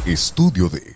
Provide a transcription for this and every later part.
Estudio de.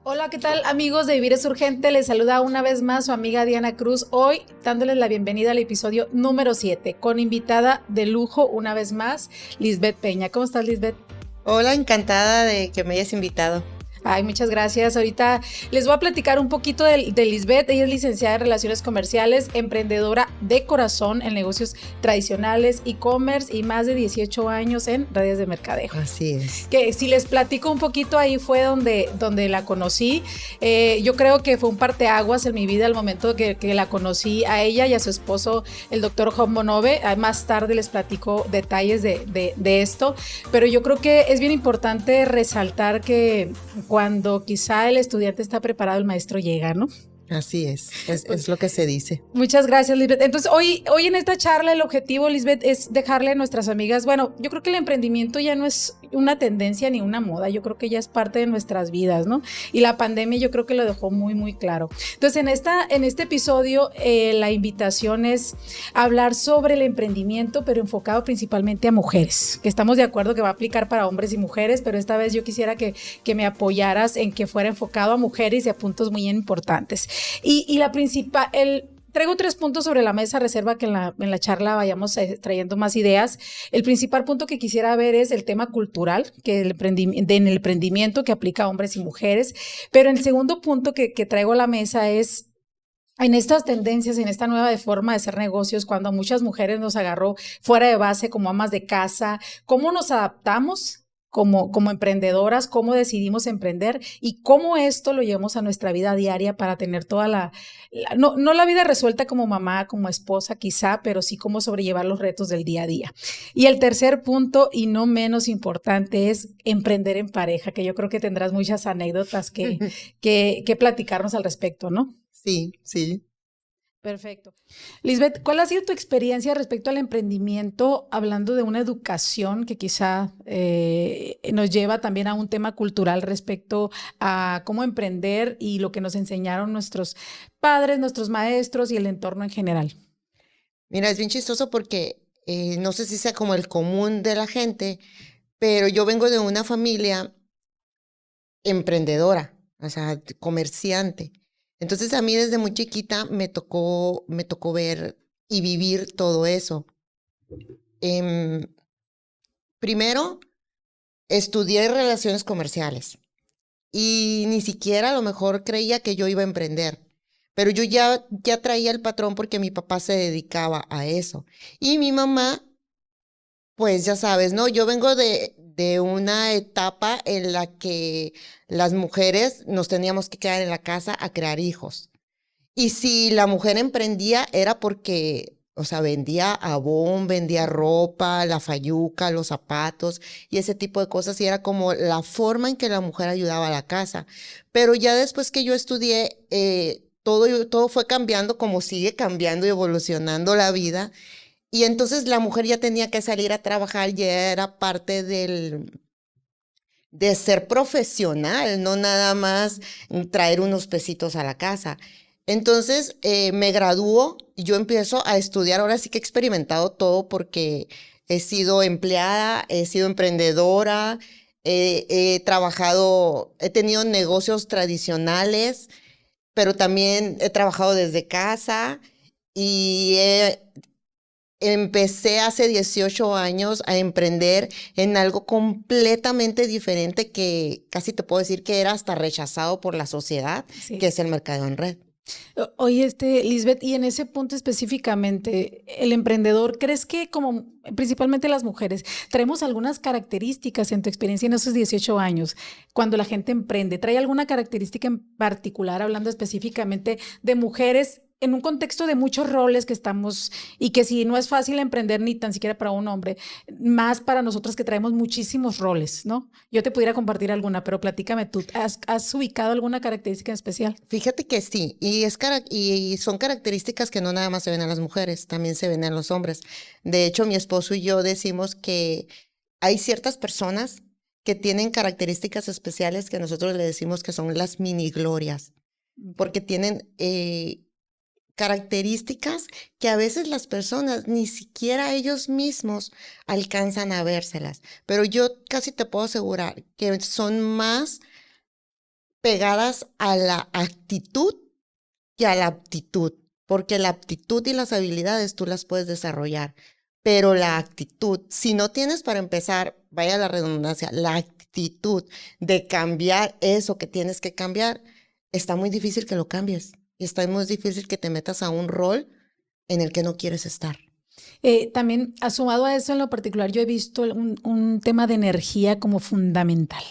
Hola, ¿qué tal amigos de Vivir es Urgente? Les saluda una vez más su amiga Diana Cruz, hoy dándoles la bienvenida al episodio número 7, con invitada de lujo una vez más, Lisbeth Peña. ¿Cómo estás, Lisbeth? Hola, encantada de que me hayas invitado. Ay, muchas gracias. Ahorita les voy a platicar un poquito de Lisbeth. Ella es licenciada en Relaciones Comerciales, emprendedora de corazón en negocios tradicionales, e-commerce y más de 18 años en redes de mercadeo. Así es. Que si les platico un poquito, ahí fue donde la conocí. Yo creo que fue un parteaguas en mi vida el momento que la conocí a ella y a su esposo, el doctor Job Monove. Más tarde les platico detalles de esto, pero yo creo que es bien importante resaltar que cuando quizá el estudiante está preparado, el maestro llega, ¿no? Así es lo que se dice. Muchas gracias, Lisbeth. Entonces, hoy en esta charla el objetivo, Lisbeth, es dejarle a nuestras amigas, bueno, yo creo que el emprendimiento ya no es una tendencia ni una moda, yo creo que ya es parte de nuestras vidas, ¿no? Y la pandemia yo creo que lo dejó muy, muy claro. Entonces, en este episodio, la invitación es hablar sobre el emprendimiento, pero enfocado principalmente a mujeres, que estamos de acuerdo que va a aplicar para hombres y mujeres, pero esta vez yo quisiera que me apoyaras en que fuera enfocado a mujeres y a puntos muy importantes. Y la principal, traigo 3 puntos sobre la mesa, reserva que en la charla vayamos trayendo más ideas. El principal punto que quisiera ver es el tema cultural, que en el emprendimiento que aplica a hombres y mujeres. Pero el segundo punto que traigo a la mesa es en estas tendencias, en esta nueva forma de hacer negocios, cuando a muchas mujeres nos agarró fuera de base como amas de casa, ¿cómo nos adaptamos como emprendedoras? ¿Cómo decidimos emprender? Y cómo esto lo llevamos a nuestra vida diaria para tener toda no la vida resuelta como mamá, como esposa quizá, pero sí cómo sobrellevar los retos del día a día. Y el tercer punto, y no menos importante, es emprender en pareja, que yo creo que tendrás muchas anécdotas que platicarnos al respecto, ¿no? Sí, sí. Perfecto. Lisbeth, ¿cuál ha sido tu experiencia respecto al emprendimiento, hablando de una educación que quizá nos lleva también a un tema cultural respecto a cómo emprender y lo que nos enseñaron nuestros padres, nuestros maestros y el entorno en general? Mira, es bien chistoso porque no sé si sea como el común de la gente, pero yo vengo de una familia emprendedora, o sea, comerciante. Entonces a mí desde muy chiquita me tocó ver y vivir todo eso. Em, Primero, estudié relaciones comerciales. Y ni siquiera a lo mejor creía que yo iba a emprender. Pero yo ya traía el patrón porque mi papá se dedicaba a eso. Y mi mamá, pues ya sabes, ¿no? Yo vengo de una etapa en la que las mujeres nos teníamos que quedar en la casa a crear hijos. Y si la mujer emprendía era porque, o sea, vendía abón, vendía ropa, la fayuca, los zapatos y ese tipo de cosas. Y era como la forma en que la mujer ayudaba a la casa. Pero ya después que yo estudié, todo fue cambiando como sigue cambiando y evolucionando la vida. Y entonces la mujer ya tenía que salir a trabajar, ya era parte de ser profesional, no nada más traer unos pesitos a la casa. Entonces me graduó y yo empiezo a estudiar. Ahora sí que he experimentado todo porque he sido empleada, he sido emprendedora, he trabajado, he tenido negocios tradicionales, pero también he trabajado desde casa y empecé hace 18 años a emprender en algo completamente diferente que casi te puedo decir que era hasta rechazado por la sociedad, Sí. que es el mercado en red. Oye, Lisbeth, y en ese punto específicamente, el emprendedor, ¿crees que como principalmente las mujeres, traemos algunas características en tu experiencia en esos 18 años, cuando la gente emprende? ¿Trae alguna característica en particular, hablando específicamente de mujeres en un contexto de muchos roles que estamos, y que si no es fácil emprender ni tan siquiera para un hombre, más para nosotros que traemos muchísimos roles, ¿no? Yo te pudiera compartir alguna, pero platícame tú, ¿has ubicado alguna característica en especial? Fíjate que sí, y son características que no nada más se ven en las mujeres, también se ven en los hombres. De hecho, mi esposo y yo decimos que hay ciertas personas que tienen características especiales que nosotros le decimos que son las mini glorias, porque tienen características que a veces las personas, ni siquiera ellos mismos alcanzan a vérselas. Pero yo casi te puedo asegurar que son más pegadas a la actitud que a la aptitud, porque la aptitud y las habilidades tú las puedes desarrollar, pero la actitud, si no tienes para empezar, vaya la redundancia, la actitud de cambiar eso que tienes que cambiar, está muy difícil que lo cambies y está muy difícil que te metas a un rol en el que no quieres estar. También, sumado a eso, en lo particular, yo he visto un tema de energía como fundamental,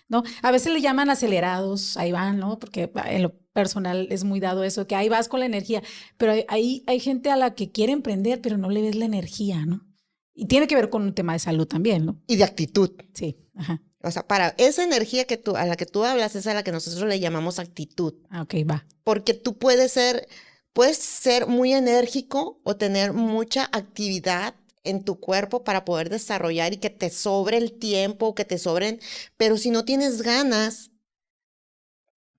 ¿no? A veces le llaman acelerados, ahí van, ¿no? Porque en lo personal es muy dado eso, que ahí vas con la energía, pero hay gente a la que quiere emprender, pero no le ves la energía, ¿no? Y tiene que ver con un tema de salud también, ¿no? Y de actitud. Sí, ajá. O sea, para esa energía a la que tú hablas, es a la que nosotros le llamamos actitud. Ok, va. Porque tú puedes ser muy enérgico o tener mucha actividad en tu cuerpo para poder desarrollar y que te sobre el tiempo, que te sobren, pero si no tienes ganas,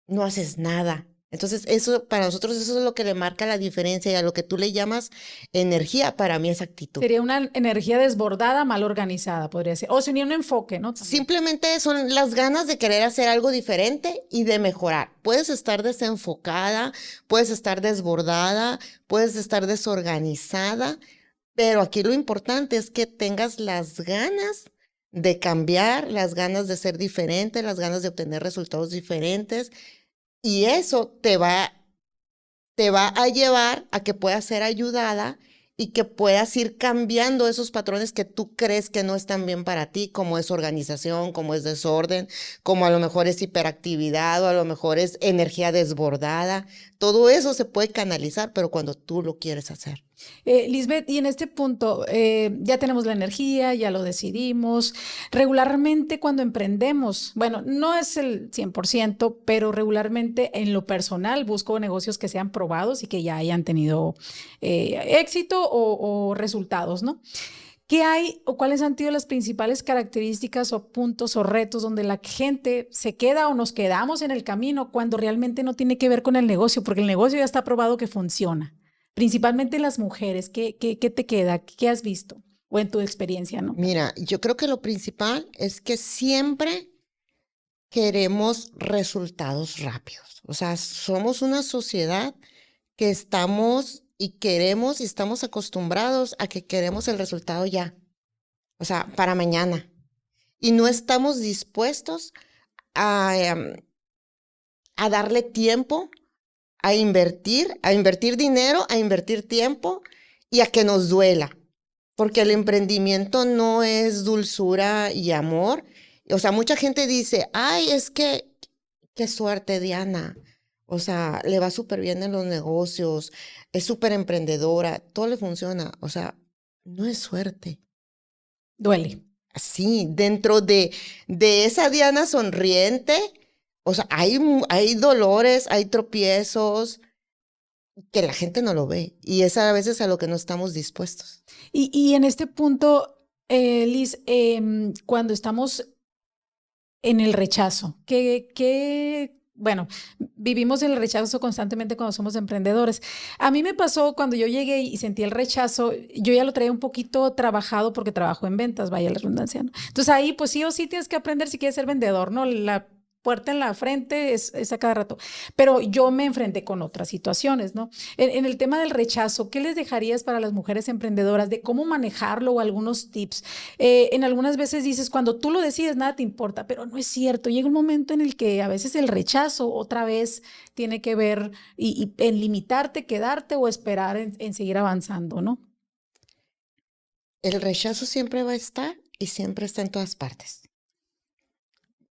no haces nada. Entonces, eso para nosotros eso es lo que le marca la diferencia y a lo que tú le llamas energía, para mí es actitud. Sería una energía desbordada, mal organizada, podría ser. O sería un enfoque, ¿no? También. Simplemente son las ganas de querer hacer algo diferente y de mejorar. Puedes estar desenfocada, puedes estar desbordada, puedes estar desorganizada, pero aquí lo importante es que tengas las ganas de cambiar, las ganas de ser diferente, las ganas de obtener resultados diferentes. Y eso te va a llevar a que puedas ser ayudada y que puedas ir cambiando esos patrones que tú crees que no están bien para ti, como es organización, como es desorden, como a lo mejor es hiperactividad o a lo mejor es energía desbordada. Todo eso se puede canalizar, pero cuando tú lo quieres hacer. Lisbeth, y en este punto ya tenemos la energía, ya lo decidimos. Regularmente cuando emprendemos, bueno, no es el 100%, pero regularmente en lo personal busco negocios que sean probados y que ya hayan tenido éxito o resultados, ¿no? ¿Qué hay o cuáles han sido las principales características o puntos o retos donde la gente se queda o nos quedamos en el camino cuando realmente no tiene que ver con el negocio? Porque el negocio ya está probado que funciona. Principalmente las mujeres, ¿qué te queda? ¿Qué has visto? O en tu experiencia, ¿no? Mira, yo creo que lo principal es que siempre queremos resultados rápidos. O sea, somos una sociedad que estamos y queremos y estamos acostumbrados a que queremos el resultado ya. O sea, para mañana. Y no estamos dispuestos a darle tiempo, a invertir dinero, a invertir tiempo y a que nos duela. Porque el emprendimiento no es dulzura y amor. O sea, mucha gente dice, ay, es que, qué suerte, Diana. O sea, le va súper bien en los negocios, es súper emprendedora, todo le funciona. O sea, no es suerte. Duele. Sí, dentro de esa Diana sonriente, o sea, hay dolores, hay tropiezos que la gente no lo ve y es a veces a lo que no estamos dispuestos. Y en este punto, Liz, cuando estamos en el rechazo, bueno, vivimos el rechazo constantemente cuando somos emprendedores. A mí me pasó cuando yo llegué y sentí el rechazo, yo ya lo traía un poquito trabajado porque trabajo en ventas, vaya la redundancia, ¿no? Entonces ahí pues sí o sí tienes que aprender si quieres ser vendedor, ¿no? La puerta en la frente es a cada rato. Pero yo me enfrenté con otras situaciones, ¿no? En el tema del rechazo, ¿qué les dejarías para las mujeres emprendedoras de cómo manejarlo o algunos tips? En algunas veces dices, cuando tú lo decides, nada te importa, pero no es cierto. Llega un momento en el que a veces el rechazo otra vez tiene que ver y en limitarte, quedarte o esperar en seguir avanzando, ¿no? El rechazo siempre va a estar y siempre está en todas partes.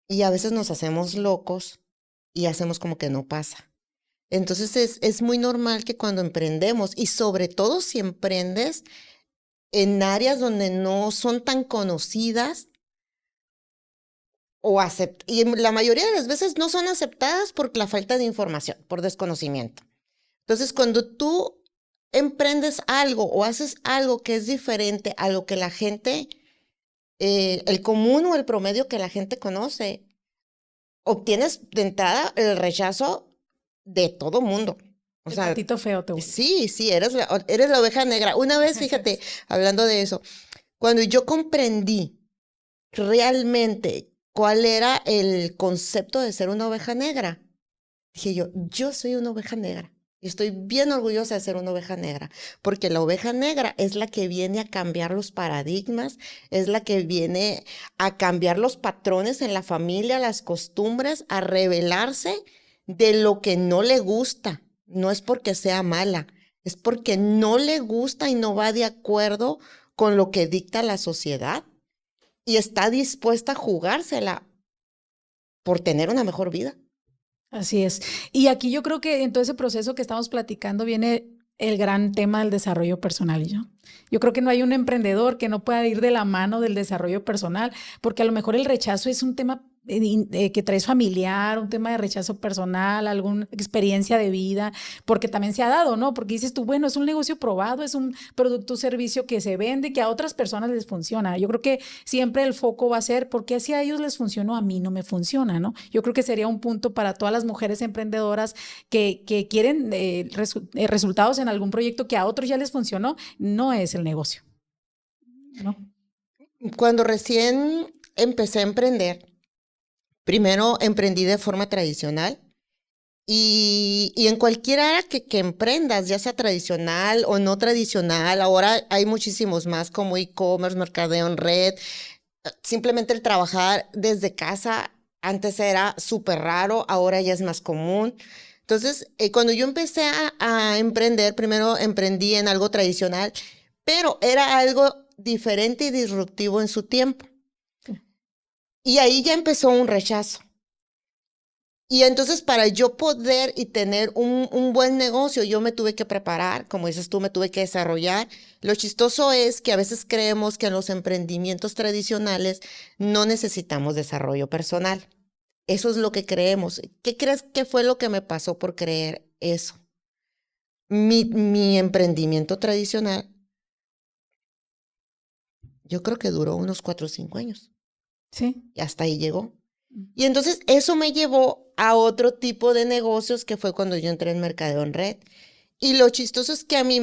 Y a veces nos hacemos locos y hacemos como que no pasa. Entonces es muy normal que cuando emprendemos, y sobre todo si emprendes en áreas donde no son tan conocidas, y la mayoría de las veces no son aceptadas por la falta de información, por desconocimiento. Entonces, cuando tú emprendes algo o haces algo que es diferente a lo que la gente, el común o el promedio que la gente conoce, obtienes de entrada el rechazo de todo mundo. O El sea, patito feo te vuelves. sí, eres la oveja negra. Una vez, fíjate, hablando de eso, cuando yo comprendí realmente cuál era el concepto de ser una oveja negra, dije yo soy una oveja negra. Y estoy bien orgullosa de ser una oveja negra, porque la oveja negra es la que viene a cambiar los paradigmas, es la que viene a cambiar los patrones en la familia, las costumbres, a rebelarse de lo que no le gusta. No es porque sea mala, es porque no le gusta y no va de acuerdo con lo que dicta la sociedad y está dispuesta a jugársela por tener una mejor vida. Así es. Y aquí yo creo que en todo ese proceso que estamos platicando viene el gran tema del desarrollo personal. Yo creo que no hay un emprendedor que no pueda ir de la mano del desarrollo personal, porque a lo mejor el rechazo es un tema que traes familiar, un tema de rechazo personal, alguna experiencia de vida, porque también se ha dado, ¿no? Porque dices tú, bueno, es un negocio probado, es un producto o servicio que se vende, que a otras personas les funciona. Yo creo que siempre el foco va a ser, ¿por qué si a ellos les funcionó, a mí no me funciona, ¿no? Yo creo que sería un punto para todas las mujeres emprendedoras que quieren resultados en algún proyecto que a otros ya les funcionó, no es el negocio, ¿no? Cuando recién empecé a emprender, primero emprendí de forma tradicional y en cualquier área que emprendas, ya sea tradicional o no tradicional, ahora hay muchísimos más como e-commerce, mercadeo en red, simplemente el trabajar desde casa antes era súper raro, ahora ya es más común. Entonces, cuando yo empecé a emprender, primero emprendí en algo tradicional, pero era algo diferente y disruptivo en su tiempo. Y ahí ya empezó un rechazo. Y entonces para yo poder y tener un buen negocio, yo me tuve que preparar, como dices tú, me tuve que desarrollar. Lo chistoso es que a veces creemos que en los emprendimientos tradicionales no necesitamos desarrollo personal. Eso es lo que creemos. ¿Qué crees que fue lo que me pasó por creer eso? Mi emprendimiento tradicional, yo creo que duró unos 4 o 5 años. Sí. Y hasta ahí llegó. Y entonces eso me llevó a otro tipo de negocios que fue cuando yo entré en Mercadeo en Red. Y lo chistoso es que a mí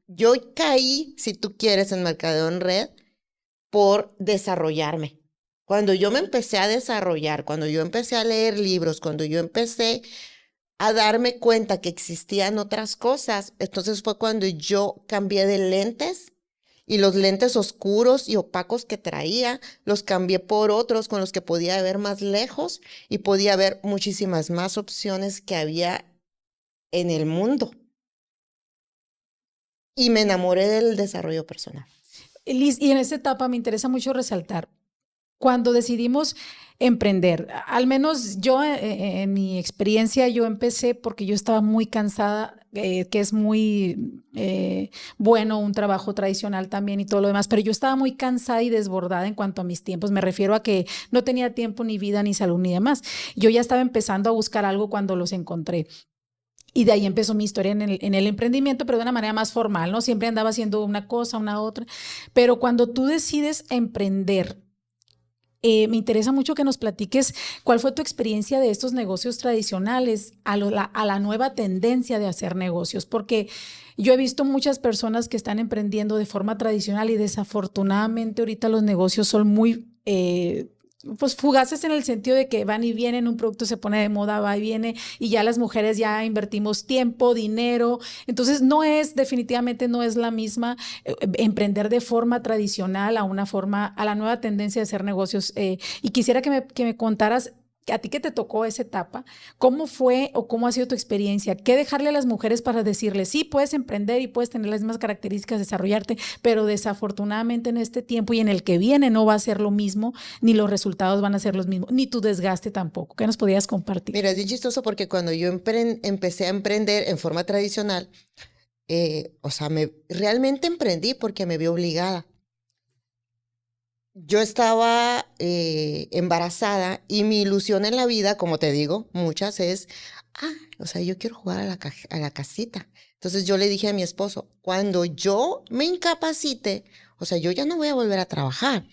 yo caí, si tú quieres, en Mercadeo en Red por desarrollarme. Cuando yo me empecé a desarrollar, cuando yo empecé a leer libros, cuando yo empecé a darme cuenta que existían otras cosas, entonces fue cuando yo cambié de lentes y los lentes oscuros y opacos que traía, los cambié por otros con los que podía ver más lejos y podía ver muchísimas más opciones que había en el mundo. Y me enamoré del desarrollo personal. Liz, y en esta etapa me interesa mucho resaltar, cuando decidimos emprender, al menos yo en mi experiencia, yo empecé porque yo estaba muy cansada, que es muy bueno un trabajo tradicional también y todo lo demás, pero yo estaba muy cansada y desbordada en cuanto a mis tiempos. Me refiero a que no tenía tiempo, ni vida, ni salud, ni demás. Yo ya estaba empezando a buscar algo cuando los encontré. Y de ahí empezó mi historia en el emprendimiento, pero de una manera más formal, ¿no? Siempre andaba haciendo una cosa, una otra. Pero cuando tú decides emprender, me interesa mucho que nos platiques cuál fue tu experiencia de estos negocios tradicionales a la nueva tendencia de hacer negocios, porque yo he visto muchas personas que están emprendiendo de forma tradicional y desafortunadamente ahorita los negocios son muy pues fugaces en el sentido de que van y vienen, un producto se pone de moda, va y viene, y ya las mujeres ya invertimos tiempo, dinero, entonces definitivamente no es la misma emprender de forma tradicional a una forma, a la nueva tendencia de hacer negocios. Y quisiera que me contaras, a ti que te tocó esa etapa, ¿cómo fue o cómo ha sido tu experiencia? ¿Qué dejarle a las mujeres para decirles, sí, puedes emprender y puedes tener las mismas características, desarrollarte, pero desafortunadamente en este tiempo y en el que viene no va a ser lo mismo, ni los resultados van a ser los mismos, ni tu desgaste tampoco? ¿Qué nos podías compartir? Mira, es bien chistoso porque cuando yo empecé a emprender en forma tradicional, o sea, realmente emprendí porque me vi obligada. Yo estaba embarazada y mi ilusión en la vida, como te digo, muchas es, o sea, yo quiero jugar a la casita. Entonces yo le dije a mi esposo, cuando yo me incapacite, o sea, yo ya no voy a volver a trabajar.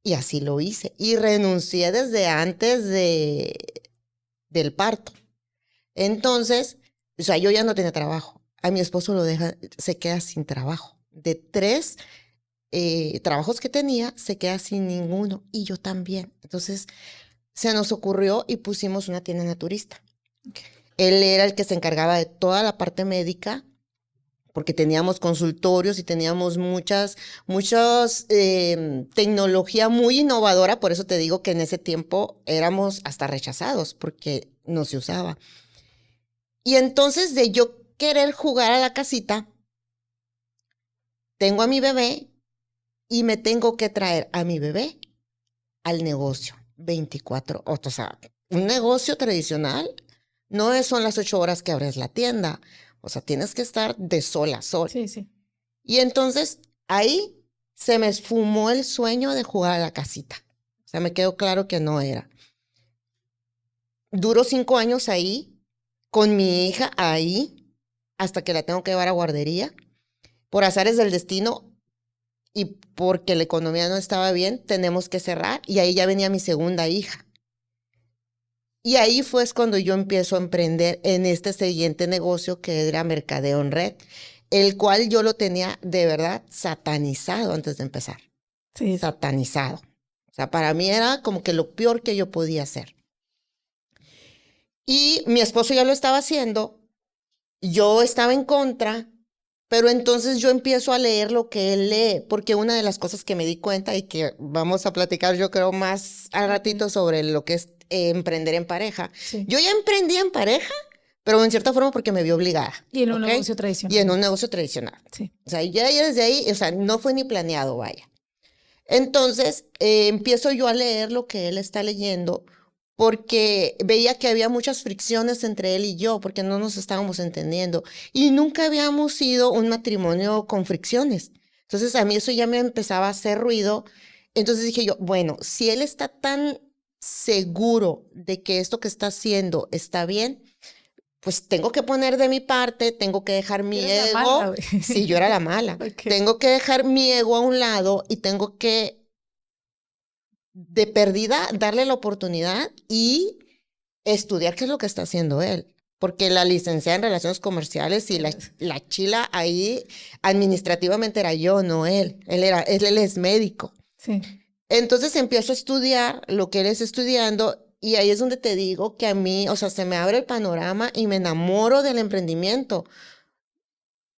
Y así lo hice. Y renuncié desde antes del parto. Entonces, o sea, yo ya no tenía trabajo. A mi esposo lo deja, se queda sin trabajo. De 3 trabajos que tenía, se queda sin ninguno. Y yo también. Entonces, se nos ocurrió y pusimos una tienda naturista. Okay. Él era el que se encargaba de toda la parte médica, porque teníamos consultorios y teníamos muchas tecnología muy innovadora. Por eso te digo que en ese tiempo éramos hasta rechazados, porque no se usaba. Y entonces, de yo querer jugar a la casita, tengo a mi bebé y me tengo que traer a mi bebé al negocio 24 horas. O sea, un negocio tradicional no son las 8 horas que abres la tienda. O sea, tienes que estar de sol a sol. Sí, sí. Y entonces ahí se me esfumó el sueño de jugar a la casita. O sea, me quedó claro que no era. Duro 5 años ahí, con mi hija ahí, hasta que la tengo que llevar a guardería. Por azares del destino y porque la economía no estaba bien, tenemos que cerrar. Y ahí ya venía mi segunda hija. Y ahí fue cuando yo empiezo a emprender en este siguiente negocio que era mercadeo en red, el cual yo lo tenía de verdad satanizado antes de empezar. Sí. Satanizado. O sea, para mí era como que lo peor que yo podía hacer. Y mi esposo ya lo estaba haciendo, yo estaba en contra, pero entonces yo empiezo a leer lo que él lee, porque una de las cosas que me di cuenta y que vamos a platicar yo creo más al ratito sobre lo que es emprender en pareja. Sí. Yo ya emprendí en pareja, pero en cierta forma porque me vi obligada. Y en un negocio tradicional. Y en un negocio tradicional. Sí. O sea, ya desde ahí, o sea, no fue ni planeado, vaya. Entonces, empiezo yo a leer lo que él está leyendo, porque veía que había muchas fricciones entre él y yo, porque no nos estábamos entendiendo. Y nunca habíamos sido un matrimonio con fricciones. Entonces, a mí eso ya me empezaba a hacer ruido. Entonces dije yo, bueno, si él está tan seguro de que esto que está haciendo está bien, pues tengo que poner de mi parte, tengo que dejar mi ego. Mala, sí, yo era la mala. Okay. Tengo que dejar mi ego a un lado y tengo que, de perdida, darle la oportunidad y estudiar qué es lo que está haciendo él. Porque la licenciada en Relaciones Comerciales y la chila ahí administrativamente era yo, no él. Él es médico. Sí. Entonces empiezo a estudiar lo que él está estudiando y ahí es donde te digo que a mí, o sea, se me abre el panorama y me enamoro del emprendimiento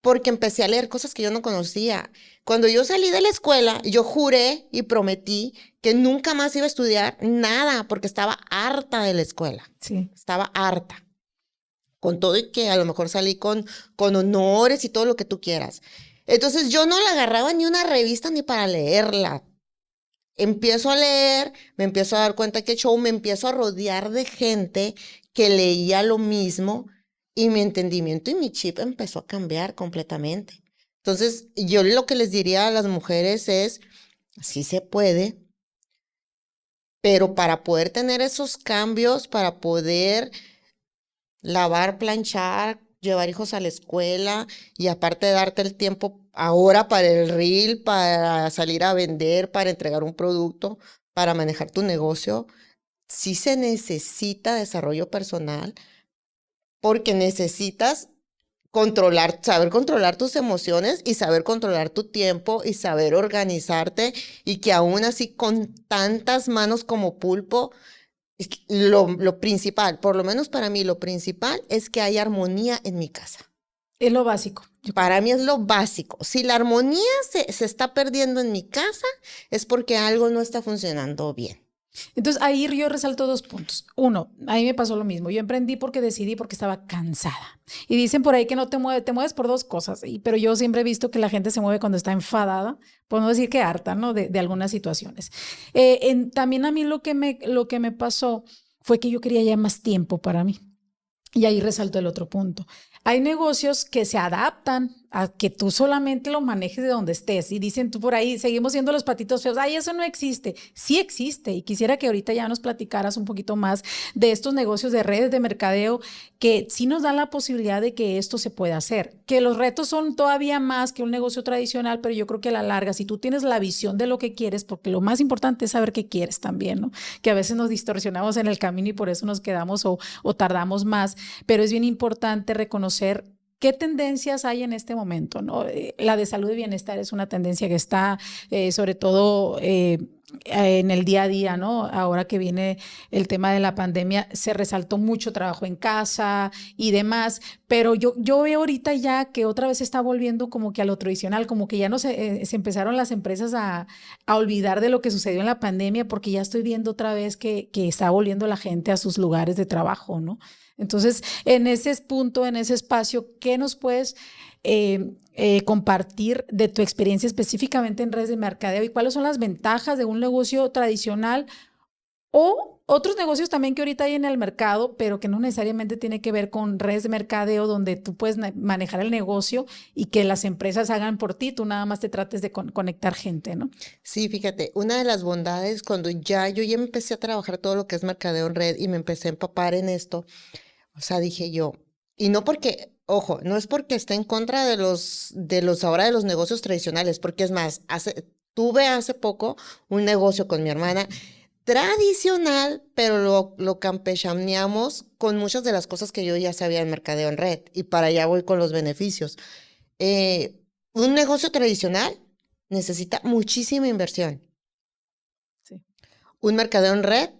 porque empecé a leer cosas que yo no conocía. Cuando yo salí de la escuela, yo juré y prometí que nunca más iba a estudiar nada porque estaba harta de la escuela. Sí. Estaba harta. Con todo y que a lo mejor salí con honores y todo lo que tú quieras. Entonces yo no le agarraba ni una revista ni para leerla. Empiezo a leer, me empiezo a dar cuenta que show, me empiezo a rodear de gente que leía lo mismo y mi entendimiento y mi chip empezó a cambiar completamente. Entonces, yo lo que les diría a las mujeres es, sí se puede, pero para poder tener esos cambios, para poder lavar, planchar, llevar hijos a la escuela y aparte de darte el tiempo ahora para el reel, para salir a vender, para entregar un producto, para manejar tu negocio, sí se necesita desarrollo personal porque necesitas saber controlar tus emociones y saber controlar tu tiempo y saber organizarte y que aún así con tantas manos como pulpo, lo principal, por lo menos para mí, lo principal es que haya armonía en mi casa. Es lo básico. Para mí es lo básico. Si la armonía se está perdiendo en mi casa, es porque algo no está funcionando bien. Entonces, ahí yo resalto 2 puntos. 1, a mí me pasó lo mismo. Yo emprendí porque decidí, porque estaba cansada. Y dicen por ahí que no te mueves por 2 cosas. Pero yo siempre he visto que la gente se mueve cuando está enfadada, por no decir que harta, ¿no? De algunas situaciones. También a mí lo que me pasó fue que yo quería ya más tiempo para mí. Y ahí resalto el otro punto. Hay negocios que se adaptan a que tú solamente lo manejes de donde estés. Y dicen tú por ahí, seguimos siendo los patitos feos, ay, eso no existe. Sí existe, y quisiera que ahorita ya nos platicaras un poquito más de estos negocios de redes de mercadeo que sí nos dan la posibilidad de que esto se pueda hacer, que los retos son todavía más que un negocio tradicional, pero yo creo que a la larga, si tú tienes la visión de lo que quieres, porque lo más importante es saber qué quieres también, ¿no? Que a veces nos distorsionamos en el camino y por eso nos quedamos o tardamos más, pero es bien importante reconocer qué tendencias hay en este momento, ¿no? La de salud y bienestar es una tendencia que está sobre todo en el día a día, ¿no? Ahora que viene el tema de la pandemia, se resaltó mucho trabajo en casa y demás, pero yo veo ahorita ya que otra vez se está volviendo como que a lo tradicional, como que ya no se empezaron las empresas a olvidar de lo que sucedió en la pandemia, porque ya estoy viendo otra vez que está volviendo la gente a sus lugares de trabajo, ¿no? Entonces, en ese punto, en ese espacio, ¿qué nos puedes compartir de tu experiencia específicamente en redes de mercadeo y cuáles son las ventajas de un negocio tradicional o otros negocios también que ahorita hay en el mercado, pero que no necesariamente tiene que ver con redes de mercadeo donde tú puedes manejar el negocio y que las empresas hagan por ti, tú nada más te trates de conectar gente, ¿no? Sí, fíjate, una de las bondades cuando yo ya empecé a trabajar todo lo que es mercadeo en red y me empecé a empapar en esto, o sea, dije yo, y no porque, ojo, no es porque esté en contra de los negocios tradicionales, porque es más, tuve hace poco un negocio con mi hermana tradicional, pero lo campechaneamos con muchas de las cosas que yo ya sabía en mercadeo en red, y para allá voy con los beneficios. Un negocio tradicional necesita muchísima inversión. Sí. Un mercadeo en red,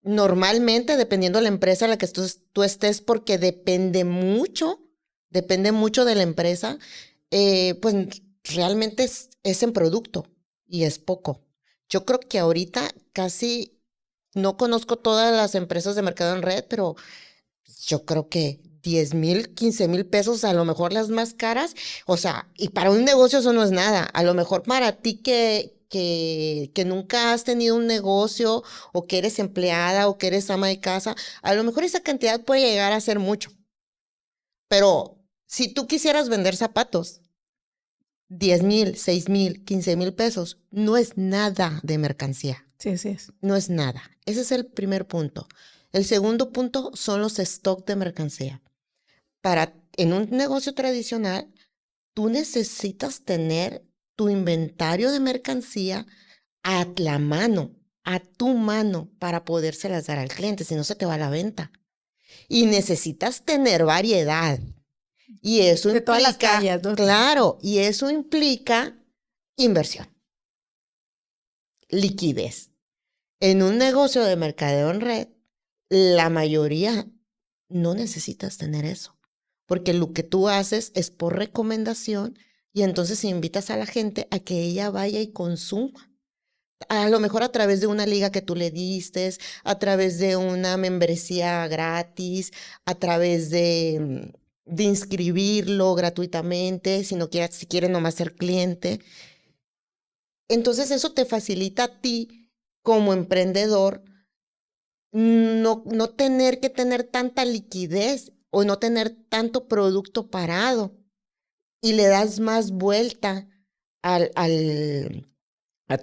normalmente, dependiendo de la empresa en la que tú estés, porque depende mucho de la empresa, pues realmente es en producto y es poco. Yo creo que ahorita casi no conozco todas las empresas de mercado en red, pero yo creo que 10,000, 15,000 pesos, a lo mejor las más caras. O sea, y para un negocio eso no es nada. A lo mejor para ti que nunca has tenido un negocio o que eres empleada o que eres ama de casa, a lo mejor esa cantidad puede llegar a ser mucho. Pero si tú quisieras vender zapatos, 10,000, 6,000, 15,000 pesos, no es nada de mercancía. Sí, sí es. No es nada. Ese es el primer punto. El segundo punto son los stocks de mercancía. En un negocio tradicional, tú necesitas tener tu inventario de mercancía a la mano, a tu mano, para podérselas dar al cliente, si no se te va la venta. Y necesitas tener variedad. Y eso De todas las implica, tallas, ¿no? claro, y eso implica inversión, liquidez. En un negocio de mercadeo en red, la mayoría no necesitas tener eso, porque lo que tú haces es por recomendación y entonces invitas a la gente a que ella vaya y consuma. A lo mejor a través de una liga que tú le diste, a través de una membresía gratis, a través de inscribirlo gratuitamente, si quiere nomás ser cliente. Entonces eso te facilita a ti como emprendedor no tener que tener tanta liquidez o no tener tanto producto parado y le das más vuelta a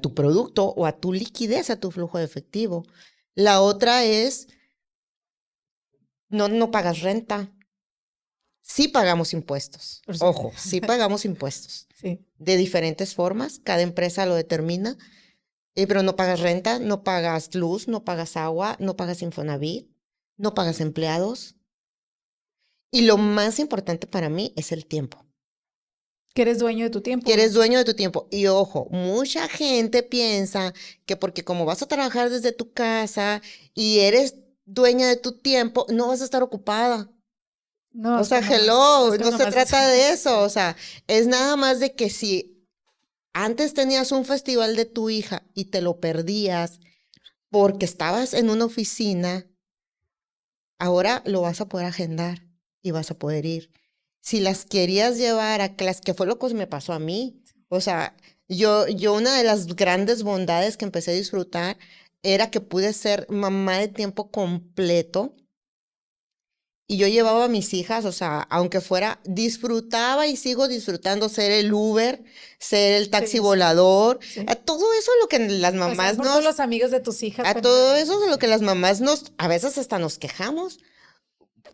tu producto o a tu liquidez, a tu flujo de efectivo. La otra es, no pagas renta. Sí pagamos impuestos. Ojo, sí pagamos impuestos. Sí. De diferentes formas, cada empresa lo determina. Pero no pagas renta, no pagas luz, no pagas agua, no pagas Infonavit, no pagas empleados. Y lo más importante para mí es el tiempo. Que eres dueño de tu tiempo. Que eres dueño de tu tiempo. Y ojo, mucha gente piensa que porque como vas a trabajar desde tu casa y eres dueña de tu tiempo, no vas a estar ocupada. No, O sea, no se trata de eso. O sea, es nada más de que si antes tenías un festival de tu hija y te lo perdías porque estabas en una oficina, ahora lo vas a poder agendar y vas a poder ir. Si las querías llevar a clase, que fue lo que me pasó a mí. O sea, yo una de las grandes bondades que empecé a disfrutar era que pude ser mamá de tiempo completo y yo llevaba a mis hijas, o sea, aunque fuera, disfrutaba y sigo disfrutando ser el Uber, ser el taxi Sí, volador, sí. a todo eso lo que las Pasar mamás por todos los amigos de tus hijas. a todo eso de lo que las mamás a veces hasta nos quejamos.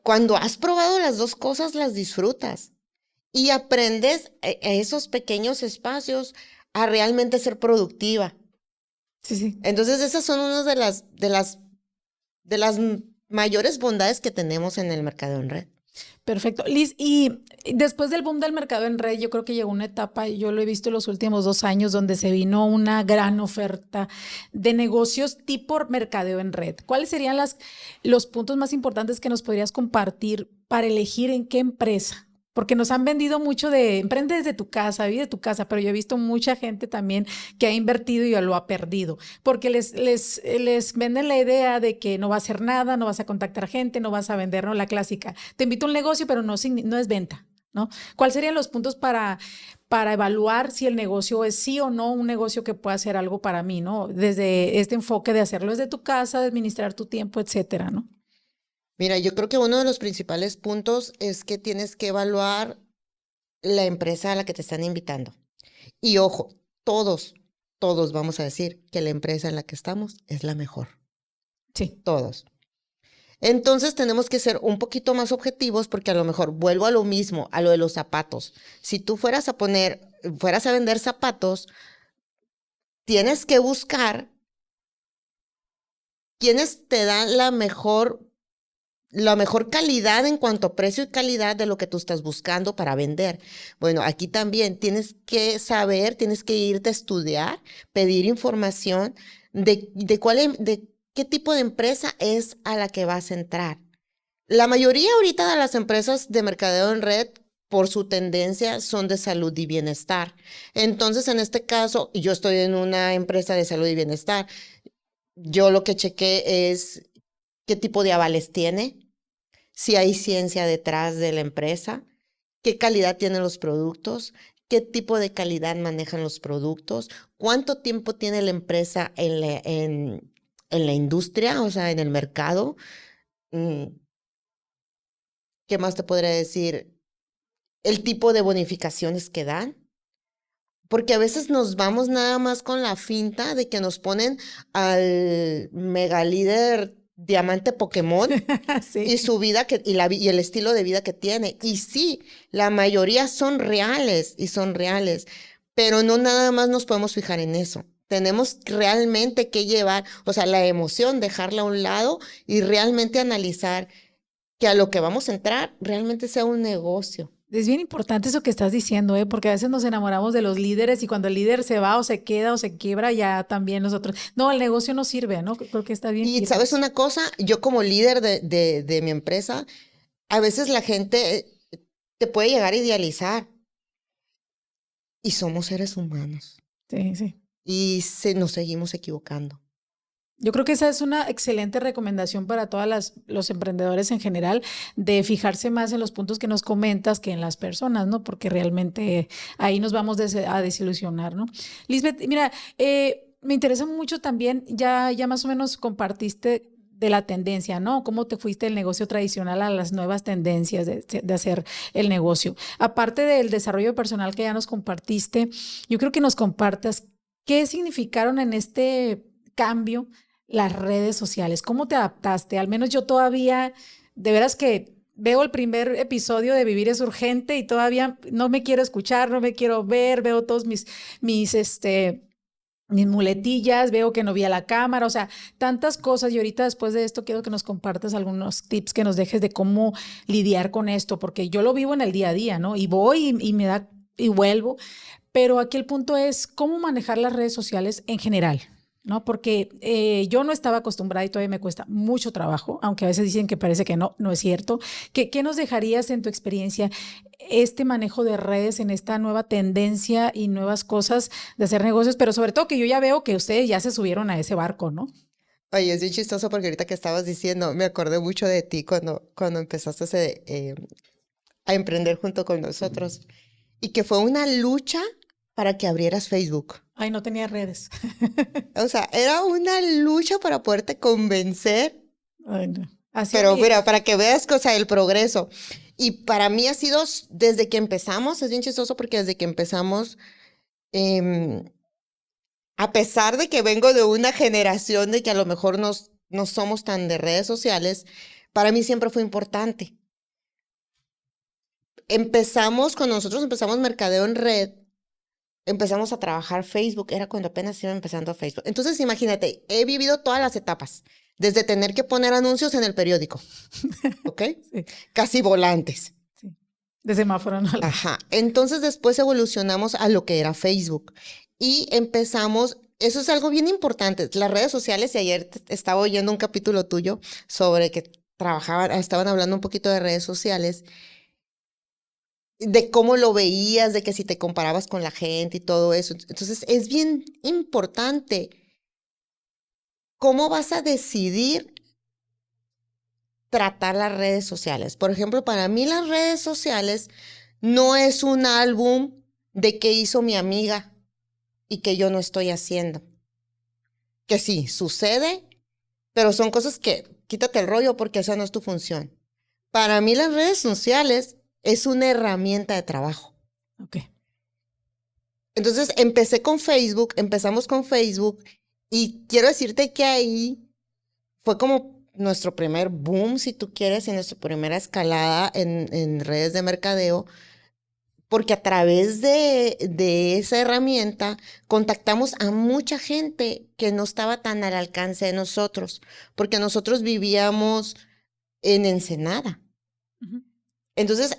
Cuando has probado las dos cosas, las disfrutas y aprendes esos pequeños espacios a realmente ser productiva. Sí, sí. Entonces, esas son una de las mayores bondades que tenemos en el mercado en red. Perfecto. Liz, y después del boom del mercado en red, yo creo que llegó una etapa, y yo lo he visto en los últimos 2 años, donde se vino una gran oferta de negocios tipo mercadeo en red. ¿Cuáles serían los puntos más importantes que nos podrías compartir para elegir en qué empresa? Porque nos han vendido mucho de emprende desde tu casa, vive de tu casa, pero yo he visto mucha gente también que ha invertido y lo ha perdido, porque les venden la idea de que no va a hacer nada, no vas a contactar gente, no vas a vender, ¿no? La clásica. Te invito a un negocio, pero no es venta, ¿no? ¿Cuáles serían los puntos para evaluar si el negocio es sí o no un negocio que pueda hacer algo para mí, ¿no? Desde este enfoque de hacerlo desde tu casa, de administrar tu tiempo, etcétera, ¿no? Mira, yo creo que uno de los principales puntos es que tienes que evaluar la empresa a la que te están invitando. Y ojo, todos vamos a decir que la empresa en la que estamos es la mejor. Sí. Todos. Entonces tenemos que ser un poquito más objetivos porque a lo mejor vuelvo a lo mismo, a lo de los zapatos. Si tú fueras a vender zapatos, tienes que buscar quiénes te dan la mejor calidad en cuanto a precio y calidad de lo que tú estás buscando para vender. Bueno, aquí también tienes que saber, tienes que irte a estudiar, pedir información de qué tipo de empresa es a la que vas a entrar. La mayoría ahorita de las empresas de mercadeo en red, por su tendencia, son de salud y bienestar. Entonces, en este caso, yo estoy en una empresa de salud y bienestar. Yo lo que chequé es qué tipo de avales tiene, si hay ciencia detrás de la empresa, qué calidad tienen los productos, qué tipo de calidad manejan los productos, cuánto tiempo tiene la empresa en la industria, o sea, en el mercado. ¿Qué más te podría decir? El tipo de bonificaciones que dan. Porque a veces nos vamos nada más con la finta de que nos ponen al mega líder diamante Pokémon Sí. y su vida y el estilo de vida que tiene. Y sí, la mayoría son reales y son reales, pero no nada más nos podemos fijar en eso. Tenemos realmente que llevar, o sea, la emoción, dejarla a un lado y realmente analizar que a lo que vamos a entrar realmente sea un negocio. Es bien importante eso que estás diciendo, ¿eh? Porque a veces nos enamoramos de los líderes y cuando el líder se va o se queda o se quiebra, ya también nosotros. No, el negocio no sirve, ¿no? Creo que está bien. Y sabes una cosa, yo como líder de mi empresa, a veces la gente te puede llegar a idealizar y somos seres humanos Sí, sí. y nos seguimos equivocando. Yo creo que esa es una excelente recomendación para todos los emprendedores en general, de fijarse más en los puntos que nos comentas que en las personas, ¿no? Porque realmente ahí nos vamos a desilusionar, ¿no? Lisbeth, mira, me interesa mucho también, ya más o menos compartiste de la tendencia, ¿no? Cómo te fuiste del negocio tradicional a las nuevas tendencias de hacer el negocio. Aparte del desarrollo personal que ya nos compartiste, yo creo que nos compartas qué significaron en este cambio las redes sociales. ¿Cómo te adaptaste? Al menos yo todavía, de veras que veo el primer episodio de Vivir es Urgente y todavía no me quiero escuchar, no me quiero ver, veo todos mis muletillas, veo que no vi a la cámara, o sea, tantas cosas. Y ahorita después de esto quiero que nos compartas algunos tips que nos dejes de cómo lidiar con esto, porque yo lo vivo en el día a día, ¿no? Y voy y me da y vuelvo, pero aquí el punto es cómo manejar las redes sociales en general, ¿no? Porque yo no estaba acostumbrada y todavía me cuesta mucho trabajo, aunque a veces dicen que parece que no es cierto. ¿Qué nos dejarías en tu experiencia este manejo de redes en esta nueva tendencia y nuevas cosas de hacer negocios? Pero sobre todo que yo ya veo que ustedes ya se subieron a ese barco, ¿no? Oye, es bien chistoso porque ahorita que estabas diciendo, me acordé mucho de ti cuando empezaste a emprender junto con nosotros y que fue una lucha para que abrieras Facebook. Ay, no tenía redes. O sea, era una lucha para poderte convencer Ay, no. Así Pero es. mira, para que veas cosa el progreso. Y para mí ha sido desde que empezamos, es bien chistoso porque desde que empezamos, em, a pesar de que vengo de una generación de que a lo mejor no somos tan de redes sociales, para mí siempre fue importante. Cuando nosotros empezamos mercadeo en red, empezamos a trabajar Facebook, era cuando apenas iba empezando Facebook. Entonces, imagínate, he vivido todas las etapas, desde tener que poner anuncios en el periódico, ¿ok? Sí, Casi volantes. sí. De semáforo, no. Ajá. Entonces, después evolucionamos a lo que era Facebook y empezamos. Eso es algo bien importante. Las redes sociales, y ayer estaba oyendo un capítulo tuyo sobre que estaban hablando un poquito de redes sociales, de cómo lo veías, de que si te comparabas con la gente y todo eso. Entonces, es bien importante cómo vas a decidir tratar las redes sociales. Por ejemplo, para mí las redes sociales no es un álbum de qué hizo mi amiga y que yo no estoy haciendo. Que sí, sucede, pero son cosas que quítate el rollo porque esa no es tu función. Para mí las redes sociales es una herramienta de trabajo. Ok. Entonces empezamos con Facebook y quiero decirte que ahí fue como nuestro primer boom, si tú quieres, y nuestra primera escalada en redes de mercadeo, porque a través de esa herramienta contactamos a mucha gente que no estaba tan al alcance de nosotros, porque nosotros vivíamos en Ensenada. Ujú. Entonces,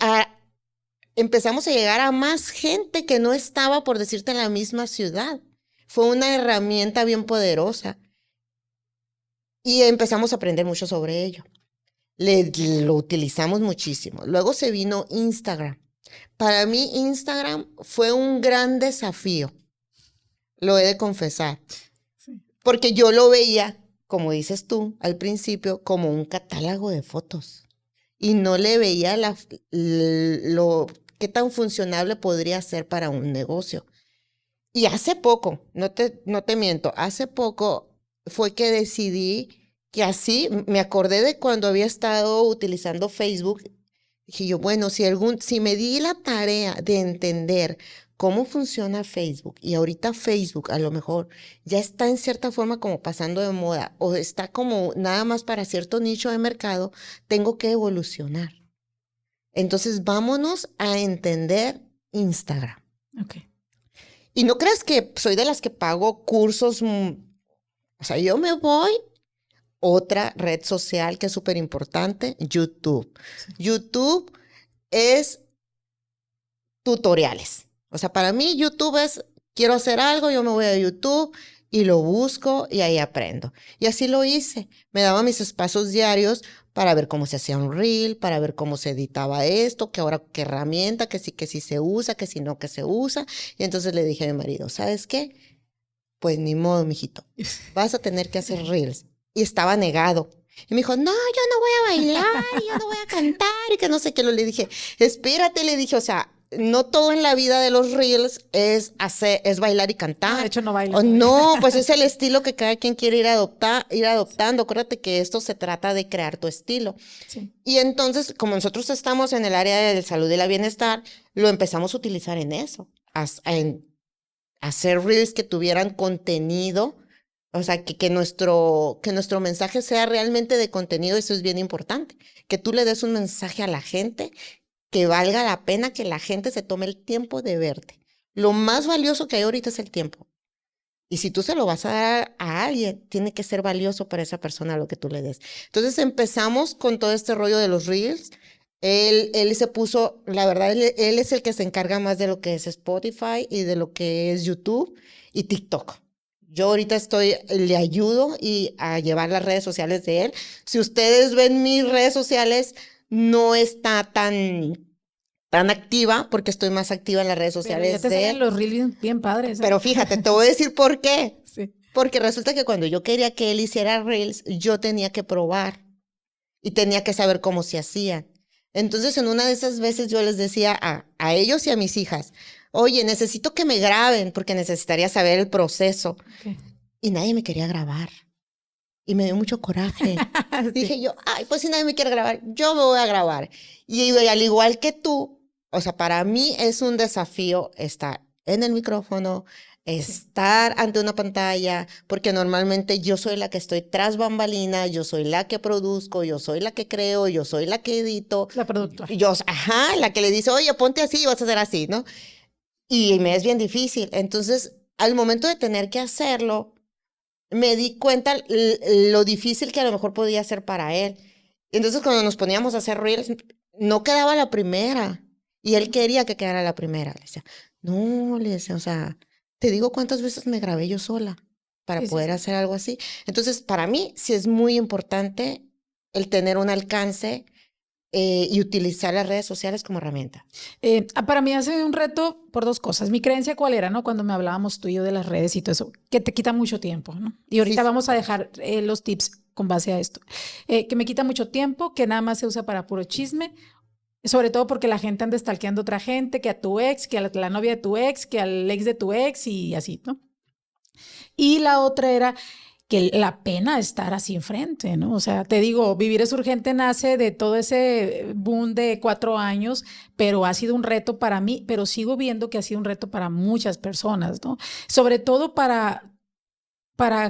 empezamos a llegar a más gente que no estaba, por decirte, en la misma ciudad. Fue una herramienta bien poderosa y empezamos a aprender mucho sobre ello. Lo utilizamos muchísimo. Luego se vino Instagram. Para mí, Instagram fue un gran desafío, lo he de confesar, Sí. porque yo lo veía, como dices tú al principio, como un catálogo de fotos y no le veía qué tan funcionable podría ser para un negocio. Y hace poco, no te miento, hace poco fue que decidí que así, me acordé de cuando había estado utilizando Facebook. Dije yo, bueno, si me di la tarea de entender cómo funciona Facebook y ahorita Facebook a lo mejor ya está en cierta forma como pasando de moda o está como nada más para cierto nicho de mercado, tengo que evolucionar. Entonces vámonos a entender Instagram. Ok. Y no creas que soy de las que pago cursos, o sea, yo me voy. Otra red social que es súper importante, YouTube. Sí. YouTube es tutoriales. O sea, para mí YouTube es, quiero hacer algo, yo me voy a YouTube y lo busco y ahí aprendo. Y así lo hice. Me daba mis espacios diarios para ver cómo se hacía un reel, para ver cómo se editaba esto, que ahora qué herramienta, que sí se usa, que si no que se usa. Y entonces le dije a mi marido, ¿sabes qué? Pues ni modo, mijito, vas a tener que hacer reels. Y estaba negado. Y me dijo, no, yo no voy a bailar, yo no voy a cantar, y que no sé qué. Le dije, espérate, le dije, o sea, no todo en la vida de los reels es bailar y No, de cantar. hecho, no bailo O todavía. no, pues es el estilo que cada quien quiere ir adoptando. Acuérdate que esto se trata de crear tu estilo. Sí. Y entonces, como nosotros estamos en el área de salud y la bienestar, lo empezamos a utilizar en eso, en hacer reels que tuvieran contenido, o sea, que nuestro mensaje sea realmente de contenido, eso es bien importante, que tú le des un mensaje a la gente que valga la pena que la gente se tome el tiempo de verte. Lo más valioso que hay ahorita es el tiempo. Y si tú se lo vas a dar a alguien, tiene que ser valioso para esa persona lo que tú le des. Entonces empezamos con todo este rollo de los reels. Él se puso, la verdad, él es el que se encarga más de lo que es Spotify y de lo que es YouTube y TikTok. Yo ahorita le ayudo a llevar las redes sociales de él. Si ustedes ven mis redes sociales, no está tan activa porque estoy más activa en las redes Pero ya sociales te de salen él. los reels bien padres. Pero fíjate, te voy a decir por qué. Sí. Porque resulta que cuando yo quería que él hiciera reels, yo tenía que probar y tenía que saber cómo se hacían. Entonces, en una de esas veces yo les decía a ellos y a mis hijas, oye, necesito que me graben porque necesitaría saber el proceso. Okay. Y nadie me quería grabar. Y me dio mucho coraje. Sí. Dije yo, ay, pues si nadie me quiere grabar, yo me voy a grabar. Y al igual que tú, o sea, para mí es un desafío estar en el micrófono, estar ante una pantalla, porque normalmente yo soy la que estoy tras bambalina, yo soy la que produzco, yo soy la que creo, yo soy la que edito. La productora. Yo, ajá, la que le dice, oye, ponte así y vas a hacer así, ¿no? Y me es bien difícil. Entonces, al momento de tener que hacerlo, me di cuenta lo difícil que a lo mejor podía ser para él. Entonces, cuando nos poníamos a hacer reels, no quedaba la primera. Y él quería que quedara la primera. Le decía, no, le decía, o sea, te digo cuántas veces me grabé yo sola para Sí, sí, poder sí. hacer algo así. Entonces, para mí sí es muy importante el tener un alcance y utilizar las redes sociales como herramienta. Para mí ha sido un reto por dos cosas. Mi creencia cuál era, ¿no? Cuando me hablábamos tú y yo de las redes y todo eso, que te quita mucho tiempo, ¿no? Y ahorita Sí, vamos a dejar los tips con base a esto. Que me quita mucho tiempo, que nada más se usa para puro chisme, sobre todo porque la gente anda stalkeando a otra gente, que a tu ex, que a la novia de tu ex, que al ex de tu ex y así, ¿no? Y la otra era que la pena estar así enfrente, ¿no? O sea, te digo, Vivir es Urgente nace de todo ese boom de 4 años, pero ha sido un reto para mí, pero sigo viendo que ha sido un reto para muchas personas, ¿no? Sobre todo para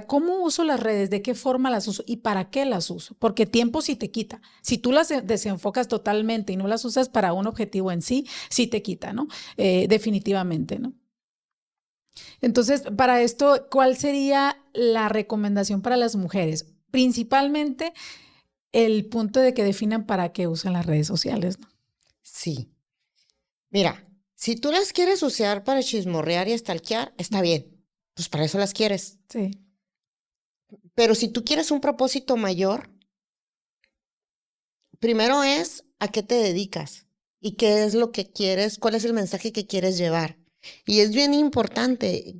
cómo uso las redes, de qué forma las uso y para qué las uso, porque tiempo sí te quita. Si tú las desenfocas totalmente y no las usas para un objetivo en sí, sí te quita, ¿no? Definitivamente, ¿no? Entonces, para esto, ¿cuál sería la recomendación para las mujeres? Principalmente el punto de que definan para qué usan las redes sociales, ¿no? sí. Mira, si tú las quieres usar para chismorrear y stalkear, está bien. Pues para eso las quieres. Sí, Pero si tú quieres un propósito mayor, primero es a qué te dedicas y qué es lo que quieres, cuál es el mensaje que quieres llevar. Y es bien importante,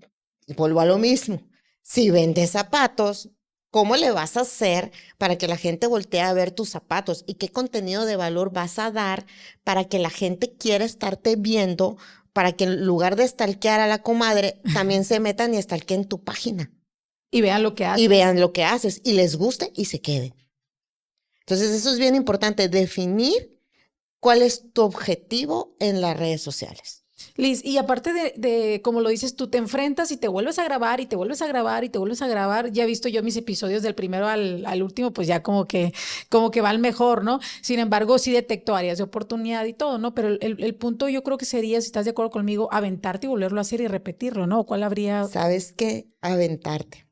vuelvo a lo mismo, si vendes zapatos, ¿cómo le vas a hacer para que la gente voltee a ver tus zapatos? ¿Y qué contenido de valor vas a dar para que la gente quiera estarte viendo, para que en lugar de stalkear a la comadre, también se metan y stalkeen tu página y vean lo que y haces. vean lo que haces y les guste y se queden? Entonces, eso es bien importante, definir cuál es tu objetivo en las redes sociales. Liz, y aparte como lo dices, tú te enfrentas y te vuelves a grabar y te vuelves a grabar y te vuelves a grabar. Ya he visto yo mis episodios del primero al último, pues ya como que va al mejor, ¿no? Sin embargo, sí detecto áreas de oportunidad y todo, ¿no? Pero el punto yo creo que sería, si estás de acuerdo conmigo, aventarte y volverlo a hacer y repetirlo, ¿no? ¿Cuál habría? ¿Sabes qué? Aventarte.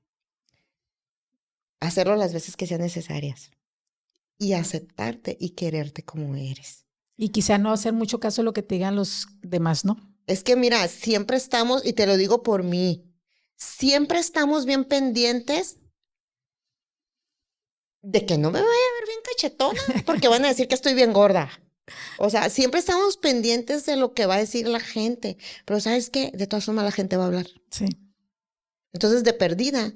Hacerlo las veces que sean necesarias. Y aceptarte y quererte como eres. Y quizá no hacer mucho caso de lo que te digan los demás, ¿no? Es que mira, siempre estamos, y te lo digo por mí, siempre estamos bien pendientes de que no me vaya a ver bien cachetona, porque van a decir que estoy bien gorda. O sea, siempre estamos pendientes de lo que va a decir la gente. Pero ¿sabes qué? De todas formas la gente va a hablar. Sí, Entonces, de perdida,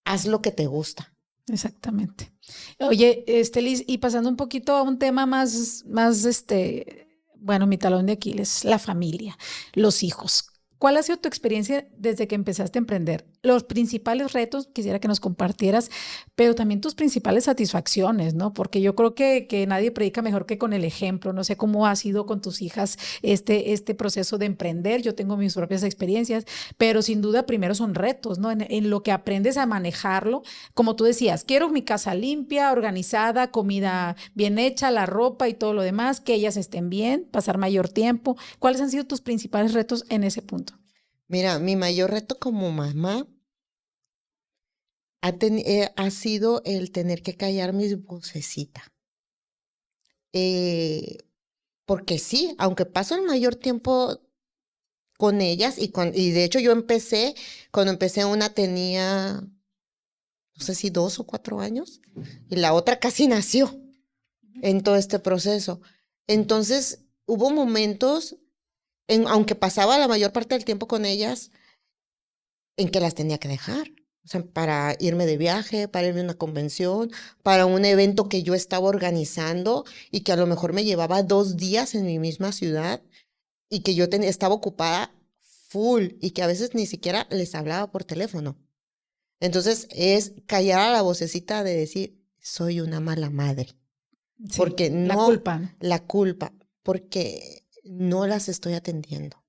haz lo que te gusta. exactamente. Oye, Liz, y pasando un poquito a un tema bueno, mi talón de Aquiles, la familia, los hijos. ¿Cuál ha sido tu experiencia desde que empezaste a emprender? Los principales retos, quisiera que nos compartieras, pero también tus principales satisfacciones, ¿no? Porque yo creo que nadie predica mejor que con el ejemplo. No sé cómo ha sido con tus hijas este proceso de emprender. Yo tengo mis propias experiencias, pero sin duda primero son retos, ¿no? En lo que aprendes a manejarlo. Como tú decías, quiero mi casa limpia, organizada, comida bien hecha, la ropa y todo lo demás, que ellas estén bien, pasar mayor tiempo. ¿Cuáles han sido tus principales retos en ese punto? Mira, mi mayor reto como mamá ha sido el tener que callar mi vocecita. Eh, porque sí, aunque paso el mayor tiempo con ellas y de hecho yo cuando empecé una tenía, no sé si 2 o 4 años y la otra casi nació en todo este proceso. Entonces hubo momentos, aunque pasaba la mayor parte del tiempo con ellas, en que las tenía que dejar. O sea, para irme de viaje, para irme a una convención, para un evento que yo estaba organizando y que a lo mejor me llevaba 2 días en mi misma ciudad y que yo estaba ocupada full y que a veces ni siquiera les hablaba por teléfono. Entonces es callar a la vocecita de decir, soy una mala madre. Sí, Porque la no, culpa, ¿no? la culpa, porque no las estoy atendiendo,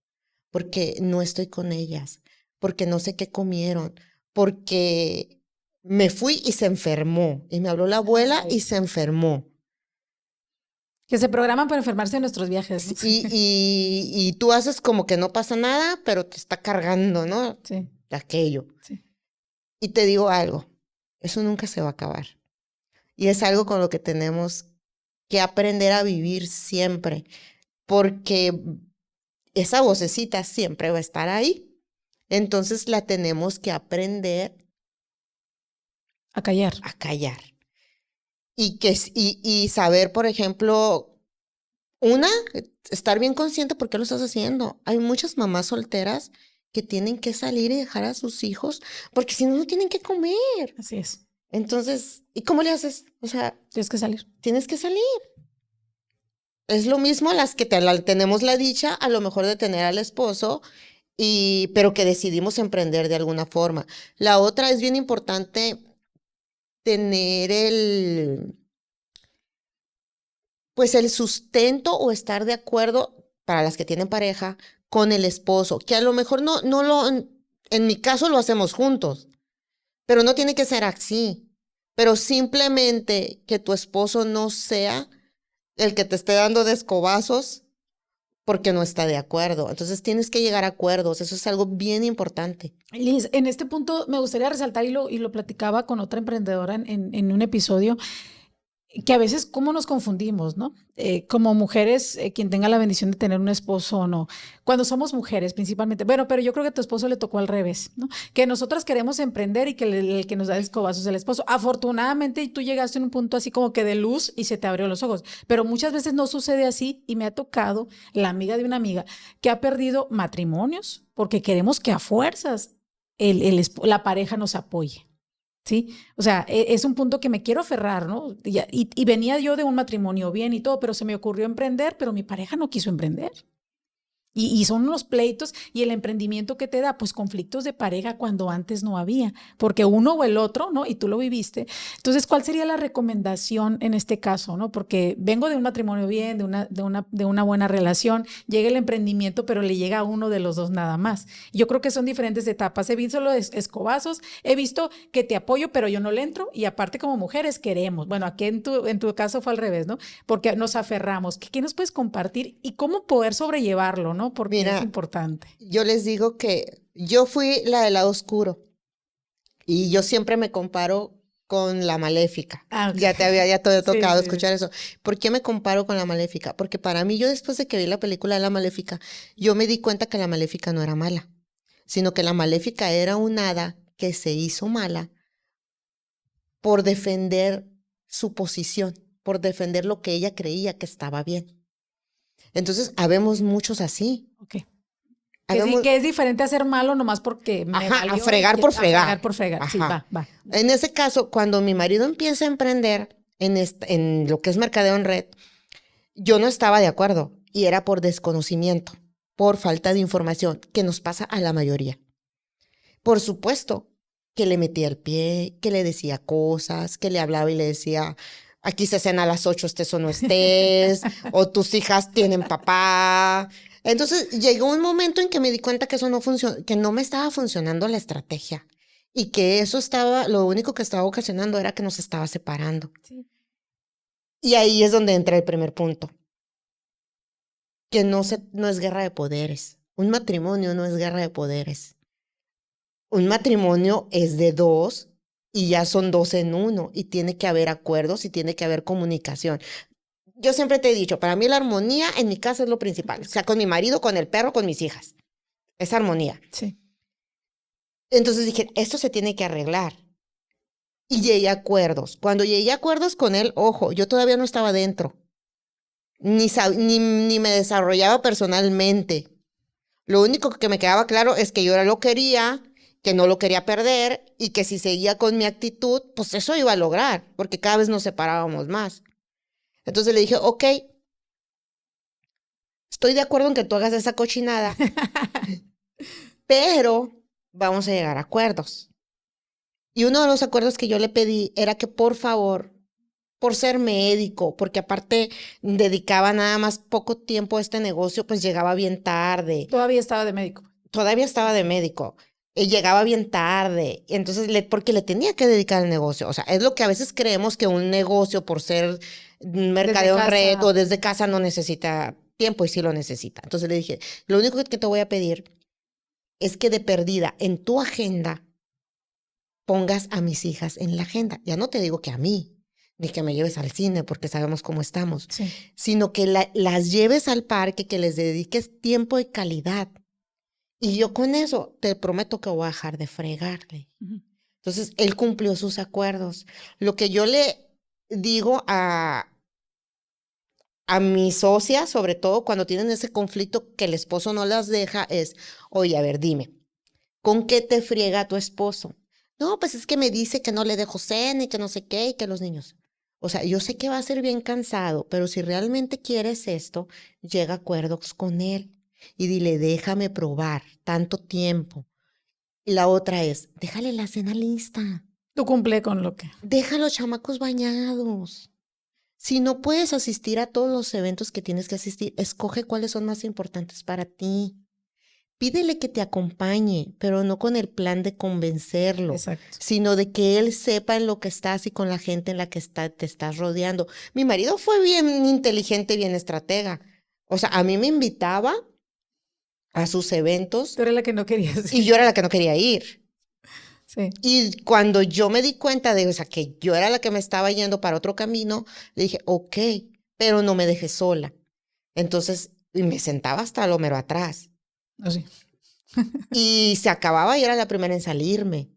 porque no estoy con ellas, porque no sé qué comieron, porque me fui y se enfermó, y me habló la abuela Ay, y se enfermó. que se programan para enfermarse en nuestros viajes, ¿no? Y tú haces como que no pasa nada, pero te está cargando, ¿no? Sí, De aquello. sí. Y te digo algo, eso nunca se va a acabar. Y es algo con lo que tenemos que aprender a vivir siempre, porque esa vocecita siempre va a estar ahí. Entonces la tenemos que aprender A callar. a callar. Y saber, por ejemplo, una, estar bien consciente por qué lo estás haciendo. Hay muchas mamás solteras que tienen que salir y dejar a sus hijos porque si no, no tienen que comer. Así es. Entonces, ¿y cómo le haces? O sea, Tienes que salir. tienes que salir. Es lo mismo las que tenemos la dicha a lo mejor de tener al esposo pero que decidimos emprender de alguna forma. La otra es bien importante tener pues el sustento o estar de acuerdo para las que tienen pareja con el esposo, que a lo mejor en mi caso lo hacemos juntos, pero no tiene que ser así. Pero simplemente que tu esposo no sea el que te esté dando de escobazos porque no está de acuerdo. Entonces tienes que llegar a acuerdos. Eso es algo bien importante. Liz, en este punto me gustaría resaltar y lo platicaba con otra emprendedora en un episodio, que a veces cómo nos confundimos, ¿no? Como mujeres, quien tenga la bendición de tener un esposo o no, cuando somos mujeres principalmente, bueno, pero yo creo que a tu esposo le tocó al revés, ¿no? Que nosotras queremos emprender y que el que nos da escobazos es el esposo. Afortunadamente tú llegaste en un punto así como que de luz y se te abrió los ojos, pero muchas veces no sucede así y me ha tocado la amiga de una amiga que ha perdido matrimonios porque queremos que a fuerzas la pareja nos apoye. ¿Sí? O sea, es un punto que me quiero aferrar, ¿no? Y venía yo de un matrimonio bien y todo, pero se me ocurrió emprender, pero mi pareja no quiso emprender. Y son unos pleitos y el emprendimiento que te da, pues conflictos de pareja cuando antes no había, porque uno o el otro, ¿no? Y tú lo viviste. Entonces, ¿cuál sería la recomendación en este caso, ¿no? Porque vengo de un matrimonio bien, de una buena relación, llega el emprendimiento, pero le llega a uno de los dos nada más. Yo creo que son diferentes etapas. He visto los escobazos, he visto que te apoyo, pero yo no le entro y aparte como mujeres queremos. Bueno, aquí en tu caso fue al revés, ¿no? Porque nos aferramos. ¿Qué nos puedes compartir y cómo poder sobrellevarlo, ¿no? Porque es Mira, importante. yo les digo que yo fui la del lado oscuro y yo siempre me comparo con la maléfica. Ah, ok. Ya te había Sí, tocado sí. escuchar eso. ¿Por qué me comparo con la maléfica? Porque para mí, yo después de que vi la película de la maléfica, yo me di cuenta que la maléfica no era mala, sino que la maléfica era un hada que se hizo mala por defender su posición, por defender lo que ella creía que estaba bien. Entonces, habemos muchos así. Ok. Habemos, Que es diferente a ser malo nomás porque me ajá, a valió y fregar por a fregar fregar. por fregar. Sí, Ajá. va. En ese caso, cuando mi marido empieza a emprender en lo que es mercadeo en red, yo no estaba de acuerdo y era por desconocimiento, por falta de información, que nos pasa a la mayoría. Por supuesto que le metía el pie, que le decía cosas, que le hablaba y le decía, aquí se cena a las 8, estés o no estés, o tus hijas tienen papá. Entonces llegó un momento en que me di cuenta que eso no funcionó, que no me estaba funcionando la estrategia y que eso estaba, lo único que estaba ocasionando era que nos estaba separando. Sí. Y ahí es donde entra el primer punto, que no es guerra de poderes. Un matrimonio no es guerra de poderes. Un matrimonio es de dos y ya son dos en uno y tiene que haber acuerdos y tiene que haber comunicación. Yo siempre te he dicho, para mí la armonía en mi casa es lo principal. O sea, con mi marido, con el perro, con mis hijas. Es armonía. Sí. Entonces dije, esto se tiene que arreglar. Y llegué a acuerdos. Cuando llegué a acuerdos con él, ojo, yo todavía no estaba dentro. Ni me desarrollaba personalmente. Lo único que me quedaba claro es que yo lo quería, que no lo quería perder y que si seguía con mi actitud, pues eso iba a lograr, porque cada vez nos separábamos más. Entonces le dije, ok, estoy de acuerdo en que tú hagas esa cochinada, pero vamos a llegar a acuerdos. Y uno de los acuerdos que yo le pedí era que por favor, por ser médico, porque aparte dedicaba nada más poco tiempo a este negocio, pues llegaba bien tarde. Todavía estaba de médico. Todavía estaba de médico. Y llegaba bien tarde. Entonces, porque le tenía que dedicar al negocio. O sea, es lo que a veces creemos que un negocio, por ser mercadeo en red o desde casa, no necesita tiempo, y sí lo necesita. Entonces le dije, lo único que te voy a pedir es que de perdida en tu agenda pongas a mis hijas en la agenda. Ya no te digo que a mí, ni que me lleves al cine, porque sabemos cómo estamos, Sí. sino que las lleves al parque, que les dediques tiempo de calidad. Y yo con eso te prometo que voy a dejar de fregarle. Entonces, él cumplió sus acuerdos. Lo que yo le digo a mis socias, sobre todo cuando tienen ese conflicto que el esposo no las deja, es, oye, a ver, dime, ¿con qué te friega tu esposo? No, pues es que me dice que no le dejo cena y que no sé qué, y que los niños. O sea, yo sé que va a ser bien cansado, pero si realmente quieres esto, llega a acuerdos con él y dile, déjame probar tanto tiempo. Y la otra es, déjale la cena lista. Tú cumple con lo que. Deja a los chamacos bañados. Si no puedes asistir a todos los eventos que tienes que asistir, escoge cuáles son más importantes para ti. Pídele que te acompañe, pero no con el plan de convencerlo, Exacto. sino de que él sepa en lo que estás y con la gente en la que te estás rodeando. Mi marido fue bien inteligente, bien estratega. O sea, a mí me invitaba a sus eventos. Tú eres la que no querías ir. Y yo era la que no quería ir. Sí. Y cuando yo me di cuenta de, o sea, que yo era la que me estaba yendo para otro camino, le dije, ok, pero no me dejes sola. Entonces, y me sentaba hasta lo mero atrás. Así. Y se acababa y era la primera en salirme.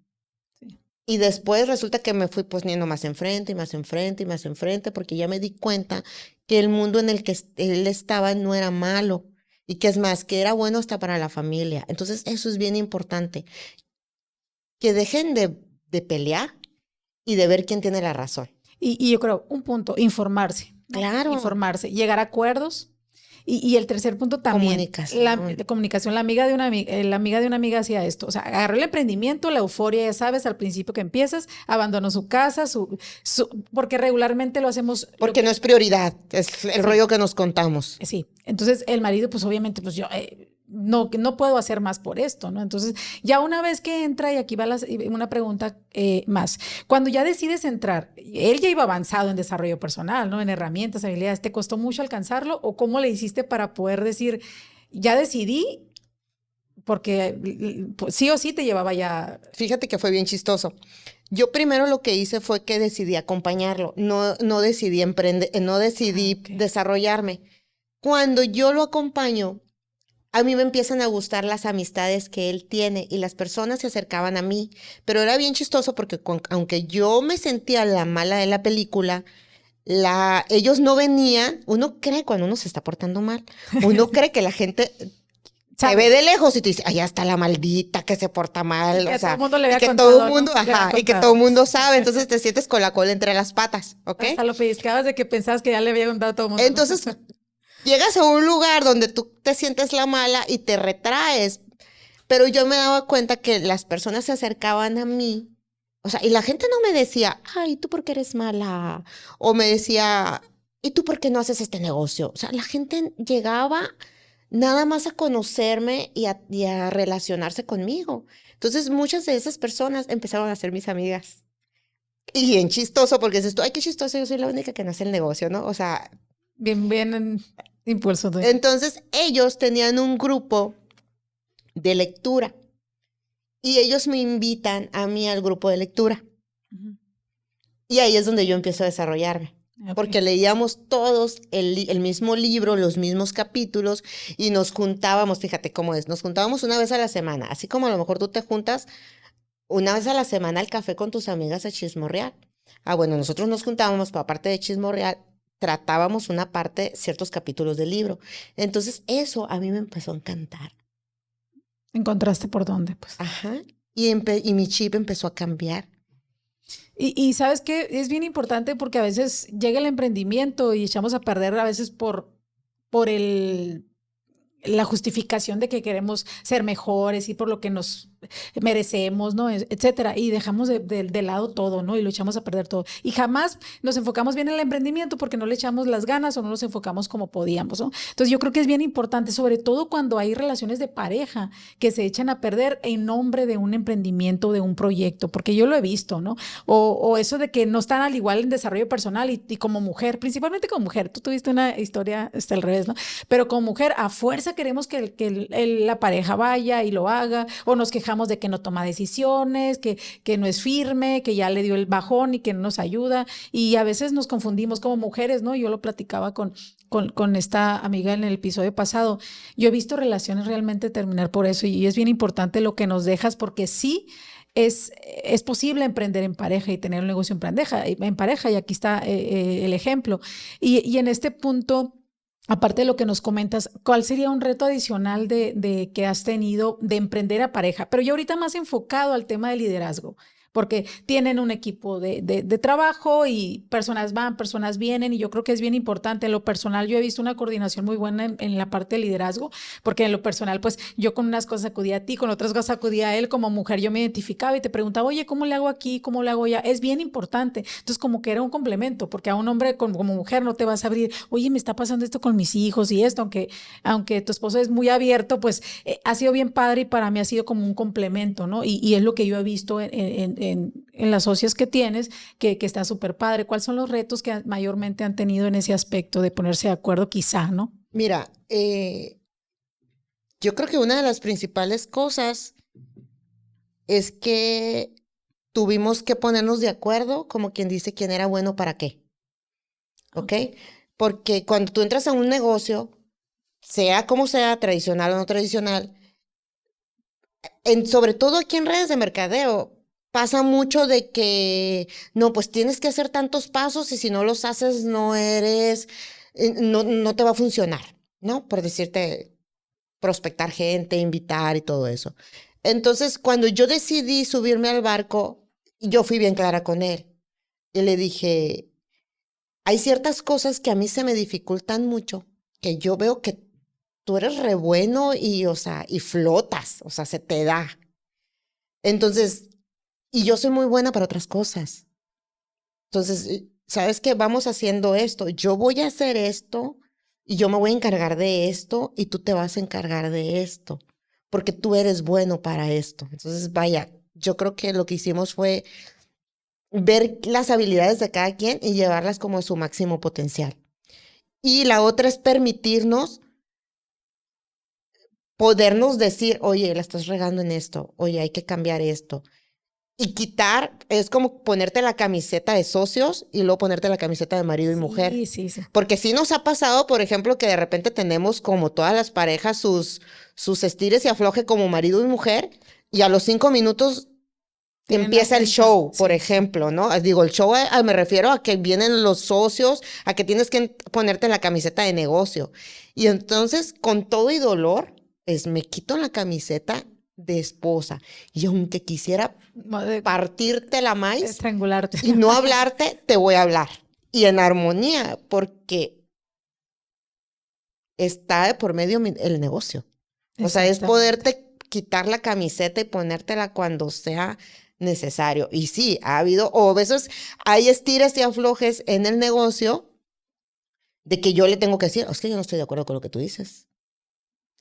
Sí. Y después resulta que me fui poniendo más enfrente y más enfrente y más enfrente, porque ya me di cuenta que el mundo en el que él estaba no era malo. Y que es más, que era bueno hasta para la familia. Entonces, eso es bien importante. Que dejen de pelear y de ver quién tiene la razón. Y yo creo, un punto, informarse. ¿No? Claro. Informarse, llegar a acuerdos. Y el tercer punto también. Comunicación. La comunicación. La amiga de una amiga hacía esto. O sea, agarró el emprendimiento, la euforia, ya sabes, al principio que empiezas, abandonó su casa, porque regularmente lo hacemos. Porque no es prioridad, es el rollo que nos contamos. Sí. Entonces, el marido, pues obviamente, pues yo no puedo hacer más por esto, ¿no? Entonces, ya una vez que entra, y aquí va una pregunta más, cuando ya decides entrar, él ya iba avanzado en desarrollo personal, ¿no? En herramientas, habilidades, ¿te costó mucho alcanzarlo? ¿O cómo le hiciste para poder decir, ya decidí? Porque sí o sí te llevaba ya. Fíjate que fue bien chistoso. Yo primero lo que hice fue que decidí acompañarlo, no decidí emprender, no decidí desarrollarme. Cuando yo lo acompaño, a mí me empiezan a gustar las amistades que él tiene y las personas se acercaban a mí, pero era bien chistoso porque aunque yo me sentía la mala de la película, ellos no venían. Uno cree cuando uno se está portando mal, uno cree que la gente te ve de lejos y te dice, allá está la maldita que se porta mal, o sea, y que todo el mundo, ajá, y que todo el mundo sabe, entonces te sientes con la cola entre las patas, ¿ok? Hasta lo pellizcabas de que pensabas que ya le había contado a todo el mundo. Entonces, llegas a un lugar donde tú te sientes la mala y te retraes, pero yo me daba cuenta que las personas se acercaban a mí, o sea, y la gente no me decía, ay, ¿tú por qué eres mala? O me decía, ¿y tú por qué no haces este negocio? O sea, la gente llegaba nada más a conocerme y a relacionarse conmigo. Entonces, muchas de esas personas empezaron a ser mis amigas. Y bien chistoso, porque dices tú, ay, qué chistoso, yo soy la única que no hace el negocio, ¿no? O sea... Bien impulso. Entonces, ellos tenían un grupo de lectura y ellos me invitan a mí al grupo de lectura. Y ahí es donde yo empiezo a desarrollarme. Porque leíamos todos el mismo libro, los mismos capítulos y nos juntábamos, fíjate cómo es, nos juntábamos una vez a la semana, así como a lo mejor tú te juntas una vez a la semana al café con tus amigas a chismorrear. Bueno, nosotros nos juntábamos, pero aparte de chismorrear, tratábamos una parte, ciertos capítulos del libro. Entonces eso a mí me empezó a encantar. ¿Encontraste por dónde? Pues. Ajá, y mi chip empezó a cambiar. Y sabes que es bien importante porque a veces llega el emprendimiento y echamos a perder a veces por la justificación de que queremos ser mejores y por lo que nos merecemos, ¿no? Etcétera. Y dejamos de lado todo, ¿no? Y lo echamos a perder todo. Y jamás nos enfocamos bien en el emprendimiento porque no le echamos las ganas o no nos enfocamos como podíamos, ¿no? Entonces yo creo que es bien importante, sobre todo cuando hay relaciones de pareja que se echan a perder en nombre de un emprendimiento, de un proyecto, porque yo lo he visto, ¿no? O eso de que no están al igual en desarrollo personal y como mujer, principalmente como mujer, tú tuviste una historia al revés, ¿no? Pero como mujer, a fuerza queremos que la pareja vaya y lo haga, o nos quejamos de que no toma decisiones, que no es firme, que ya le dio el bajón y que no nos ayuda. Y a veces nos confundimos como mujeres, ¿no? Yo lo platicaba con esta amiga en el episodio pasado. Yo he visto relaciones realmente terminar por eso y es bien importante lo que nos dejas porque sí. Es posible emprender en pareja y tener un negocio en pareja y aquí está el ejemplo. Y en este punto, aparte de lo que nos comentas, ¿cuál sería un reto adicional de que has tenido de emprender a pareja? Pero yo ahorita más enfocado al tema de liderazgo, porque tienen un equipo de trabajo y personas van, personas vienen, y yo creo que es bien importante. En lo personal, yo he visto una coordinación muy buena en la parte de liderazgo, porque en lo personal, pues yo con unas cosas acudía a ti, con otras cosas acudía a él. Como mujer yo me identificaba y te preguntaba, oye, ¿cómo le hago aquí? ¿Cómo le hago allá? Es bien importante. Entonces, como que era un complemento, porque a un hombre como mujer no te vas a abrir, oye, me está pasando esto con mis hijos y esto, aunque tu esposo es muy abierto, pues ha sido bien padre y para mí ha sido como un complemento, ¿no? Y es lo que yo he visto en las socias que tienes, que está súper padre. ¿Cuáles son los retos que mayormente han tenido en ese aspecto de ponerse de acuerdo quizá, ¿no? Mira, yo creo que una de las principales cosas es que tuvimos que ponernos de acuerdo, como quien dice, quién era bueno para qué. ¿Ok? Porque cuando tú entras a un negocio, sea como sea, tradicional o no tradicional, sobre todo aquí en redes de mercadeo, pasa mucho de que, no, pues tienes que hacer tantos pasos y si no los haces no te va a funcionar, ¿no? Por decirte, prospectar gente, invitar y todo eso. Entonces, cuando yo decidí subirme al barco, yo fui bien clara con él y le dije, hay ciertas cosas que a mí se me dificultan mucho, que yo veo que tú eres re bueno y, o sea, y flotas, o sea, se te da. Entonces, y yo soy muy buena para otras cosas. Entonces, ¿sabes qué? Vamos haciendo esto. Yo voy a hacer esto y yo me voy a encargar de esto y tú te vas a encargar de esto, porque tú eres bueno para esto. Entonces, vaya, yo creo que lo que hicimos fue ver las habilidades de cada quien y llevarlas como a su máximo potencial. Y la otra es permitirnos podernos decir, oye, la estás regando en esto, oye, hay que cambiar esto. Y quitar, es como ponerte la camiseta de socios y luego ponerte la camiseta de marido y mujer. Sí, sí, sí. Porque sí nos ha pasado, por ejemplo, que de repente tenemos como todas las parejas sus estires y afloje como marido y mujer y a los 5 minutos empieza el show, por ejemplo, ¿no? Digo, el show me refiero a que vienen los socios, a que tienes que ponerte la camiseta de negocio. Y entonces, con todo y dolor, me quito la camiseta de esposa. Y aunque quisiera partirte la maíz, estrangularte y no hablarte, te voy a hablar. Y en armonía, porque está de por medio el negocio. O sea, es poderte quitar la camiseta y ponértela cuando sea necesario. Y sí, ha habido, o a veces hay estires y aflojes en el negocio de que yo le tengo que decir, es que yo no estoy de acuerdo con lo que tú dices.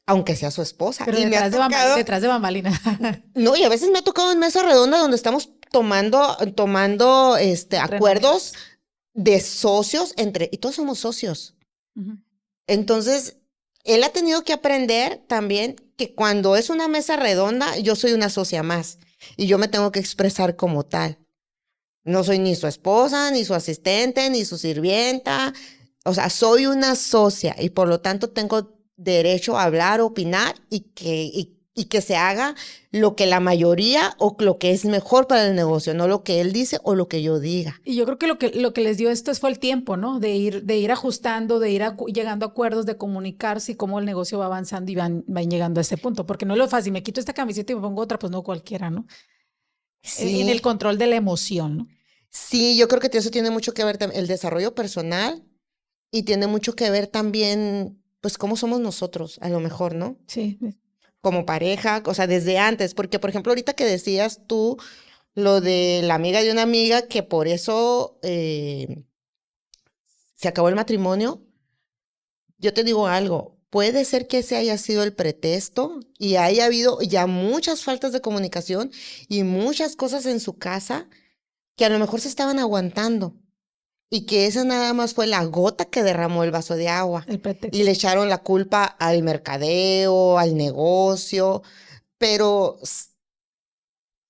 Aunque sea su esposa. Pero y detrás de bambalina. No, y a veces me ha tocado en mesa redonda donde estamos tomando acuerdos de socios y todos somos socios. Uh-huh. Entonces, él ha tenido que aprender también que cuando es una mesa redonda, yo soy una socia más y yo me tengo que expresar como tal. No soy ni su esposa, ni su asistente, ni su sirvienta. O sea, soy una socia y por lo tanto tengo derecho a hablar, opinar y que se haga lo que la mayoría o lo que es mejor para el negocio, no lo que él dice o lo que yo diga. Y yo creo que lo que les dio esto fue el tiempo, ¿no? De ir ajustando, de ir llegando a acuerdos, de comunicarse y cómo el negocio va avanzando y van llegando a ese punto, porque no es lo fácil, me quito esta camiseta y me pongo otra, pues no cualquiera, ¿no? Sí. En el control de la emoción, ¿no? Sí, yo creo que eso tiene mucho que ver el desarrollo personal y tiene mucho que ver también, pues, cómo somos nosotros, a lo mejor, ¿no? Sí. como pareja, o sea, desde antes, porque por ejemplo, ahorita que decías tú lo de la amiga de una amiga que por eso se acabó el matrimonio, yo te digo algo, puede ser que ese haya sido el pretexto y haya habido ya muchas faltas de comunicación y muchas cosas en su casa que a lo mejor se estaban aguantando y que esa nada más fue la gota que derramó el vaso de agua El y le pretexto. echaron la culpa al mercadeo, al negocio, pero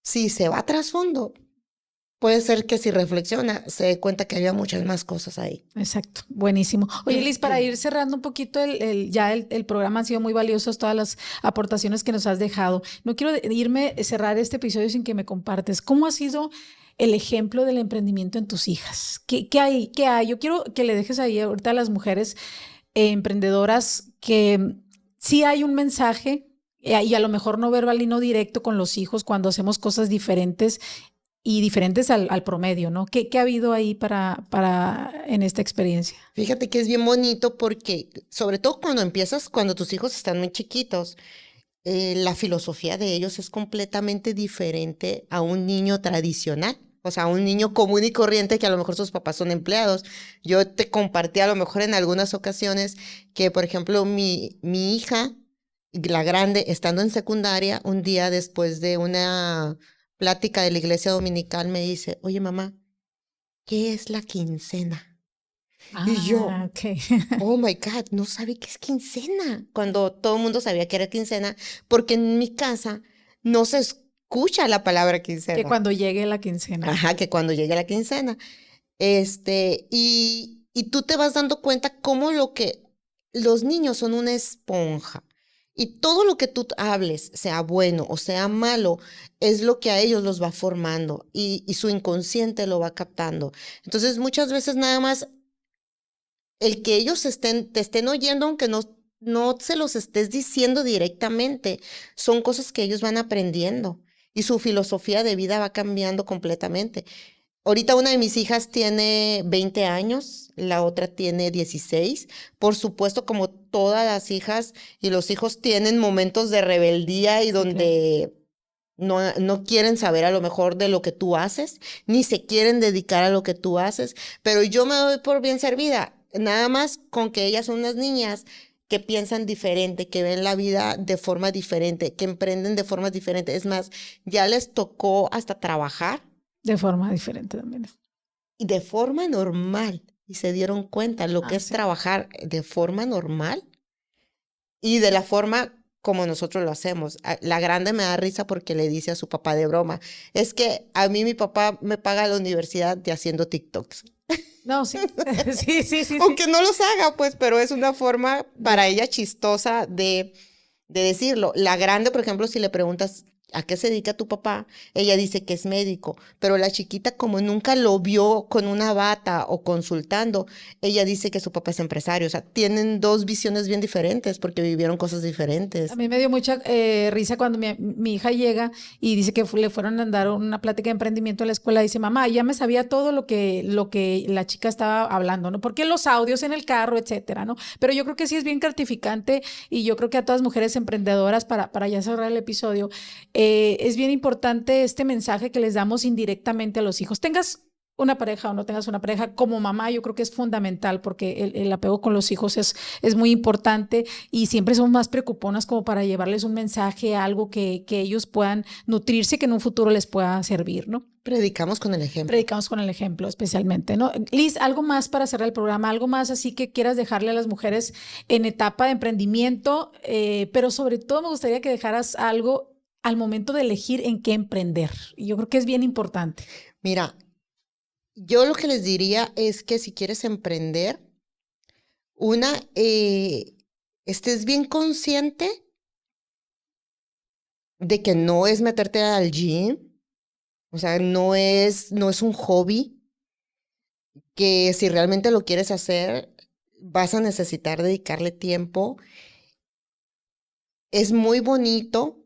si se va a trasfondo, puede ser que si reflexiona se dé cuenta que había muchas más cosas ahí. Exacto, buenísimo. Oye, Liz, para ir cerrando un poquito el programa, han sido muy valiosos todas las aportaciones que nos has dejado. No quiero cerrar este episodio sin que me compartes cómo ha sido el ejemplo del emprendimiento en tus hijas. ¿Qué hay? ¿Qué hay? Yo quiero que le dejes ahí ahorita a las mujeres emprendedoras que sí hay un mensaje y a lo mejor no verbal y no directo con los hijos cuando hacemos cosas diferentes y diferentes al promedio, ¿no? ¿Qué ha habido ahí en esta experiencia? Fíjate que es bien bonito porque, sobre todo cuando empiezas, cuando tus hijos están muy chiquitos, la filosofía de ellos es completamente diferente a un niño tradicional. O sea, un niño común y corriente que a lo mejor sus papás son empleados. Yo te compartí a lo mejor en algunas ocasiones que, por ejemplo, mi hija, la grande, estando en secundaria, un día después de una plática de la iglesia dominical, me dice, oye mamá, ¿qué es la quincena? Y yo, Ah, ok. oh my God, no sabe qué es quincena. Cuando todo el mundo sabía que era quincena, porque en mi casa no se escucha la palabra Que quincena. cuando llegue la quincena. Ajá, que cuando llegue la quincena. Y tú te vas dando cuenta cómo lo que los niños son una esponja. Y todo lo que tú hables, sea bueno o sea malo, es lo que a ellos los va formando y su inconsciente lo va captando. Entonces, muchas veces nada más el que ellos te estén oyendo, aunque no se los estés diciendo directamente, son cosas que ellos van aprendiendo y su filosofía de vida va cambiando completamente. Ahorita una de mis hijas tiene 20 años, la otra tiene 16. Por supuesto, como todas las hijas y los hijos tienen momentos de rebeldía y Sí, claro. donde no quieren saber a lo mejor de lo que tú haces, ni se quieren dedicar a lo que tú haces, pero yo me doy por bien servida, nada más con que ellas son unas niñas que piensan diferente, que ven la vida de forma diferente, que emprenden de forma diferente. Es más, ya les tocó hasta trabajar De forma diferente también. y de forma normal y se dieron cuenta lo que Ah, es sí. trabajar de forma normal y de la forma como nosotros lo hacemos. La grande me da risa porque le dice a su papá de broma, es que a mí mi papá me paga la universidad de haciendo TikToks. No, sí. Sí, sí, sí, sí. Aunque no los haga, pues, pero es una forma para De, ella chistosa de decirlo. La grande, por ejemplo, si le preguntas a qué se dedica tu papá, ella dice que es médico, pero la chiquita como nunca lo vio con una bata o consultando, ella dice que su papá es empresario. O sea, tienen dos visiones bien diferentes porque vivieron cosas a diferentes. mí me dio mucha risa cuando mi hija llega y dice que le fueron a dar una plática de emprendimiento a la escuela. Dice, mamá, ya me sabía todo lo que la chica estaba hablando, ¿no? Porque los audios en el carro, etcétera, ¿no? Pero yo creo que sí es bien gratificante y yo creo que a todas mujeres emprendedoras, para ya cerrar el episodio, es bien importante este mensaje que les damos indirectamente a los hijos. Tengas una pareja o no tengas una pareja, como mamá yo creo que es fundamental porque el apego con los hijos es muy importante y siempre somos más preocuponas como para llevarles un mensaje, algo que ellos puedan nutrirse, que en un futuro les pueda servir, ¿no? Predicamos con el ejemplo. Predicamos con el ejemplo especialmente, ¿no? Liz, algo más para cerrar el programa, algo más así que quieras dejarle a las mujeres en etapa de emprendimiento, pero sobre todo me gustaría que dejaras algo al momento de elegir en qué emprender. Yo creo que es bien importante. Mira, yo lo que les diría es que si quieres emprender, una, estés bien consciente de que no es meterte al gym, o sea, no es un hobby, que si realmente lo quieres hacer, vas a necesitar dedicarle tiempo. Es muy bonito,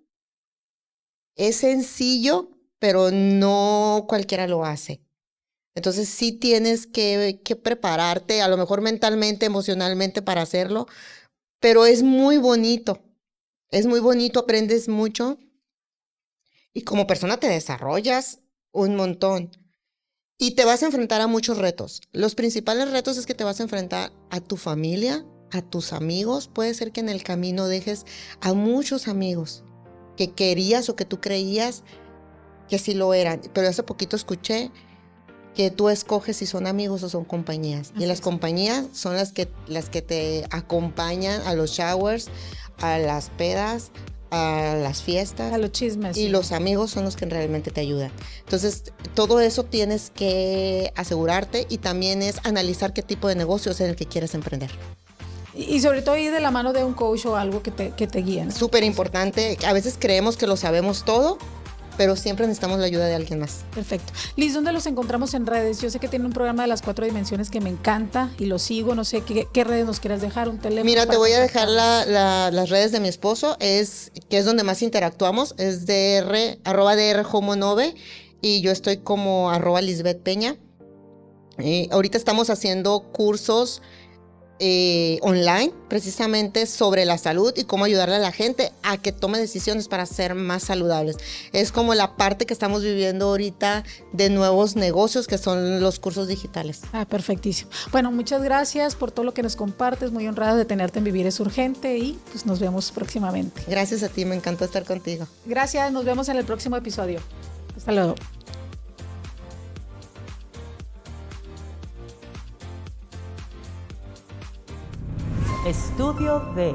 es sencillo, pero no cualquiera lo hace. Entonces sí tienes que prepararte, a lo mejor mentalmente, emocionalmente para hacerlo, pero es muy bonito. Es muy bonito, aprendes mucho y como persona te desarrollas un montón. Y te vas a enfrentar a muchos retos. Los principales retos es que te vas a enfrentar a tu familia, a tus amigos. Puede ser que en el camino dejes a muchos amigos que querías o que tú creías que sí lo eran. Pero hace poquito escuché que tú escoges si son amigos o son compañías. Y las compañías son las que te acompañan a los showers, a las pedas, a las fiestas. A los chismes. Y sí. los amigos son los que realmente te ayudan. Entonces, todo eso tienes que asegurarte y también es analizar qué tipo de negocio es en el que quieres emprender. Y sobre todo ir de la mano de un coach o algo que te guíe, ¿no? Súper importante. A veces creemos que lo sabemos todo, pero siempre necesitamos la ayuda de alguien más. Perfecto. Liz, ¿dónde los encontramos en redes? Yo sé que tiene un programa de las 4 dimensiones que me encanta y lo sigo. No sé qué redes nos quieras dejar, un teléfono. Mira, te voy a dejar las redes de mi esposo, que es donde más interactuamos, es @drhomonove y yo estoy como @Lisbeth Peña. Ahorita estamos haciendo cursos online precisamente sobre la salud y cómo ayudarle a la gente a que tome decisiones para ser más saludables. Es como la parte que estamos viviendo ahorita de nuevos negocios que son los cursos digitales. Perfectísimo. Bueno, muchas gracias por todo lo que nos compartes. Muy honrada de tenerte en Vivir es Urgente y pues nos vemos próximamente. Gracias a ti, me encantó estar contigo. Gracias, nos vemos en el próximo episodio. Hasta luego. Estudio de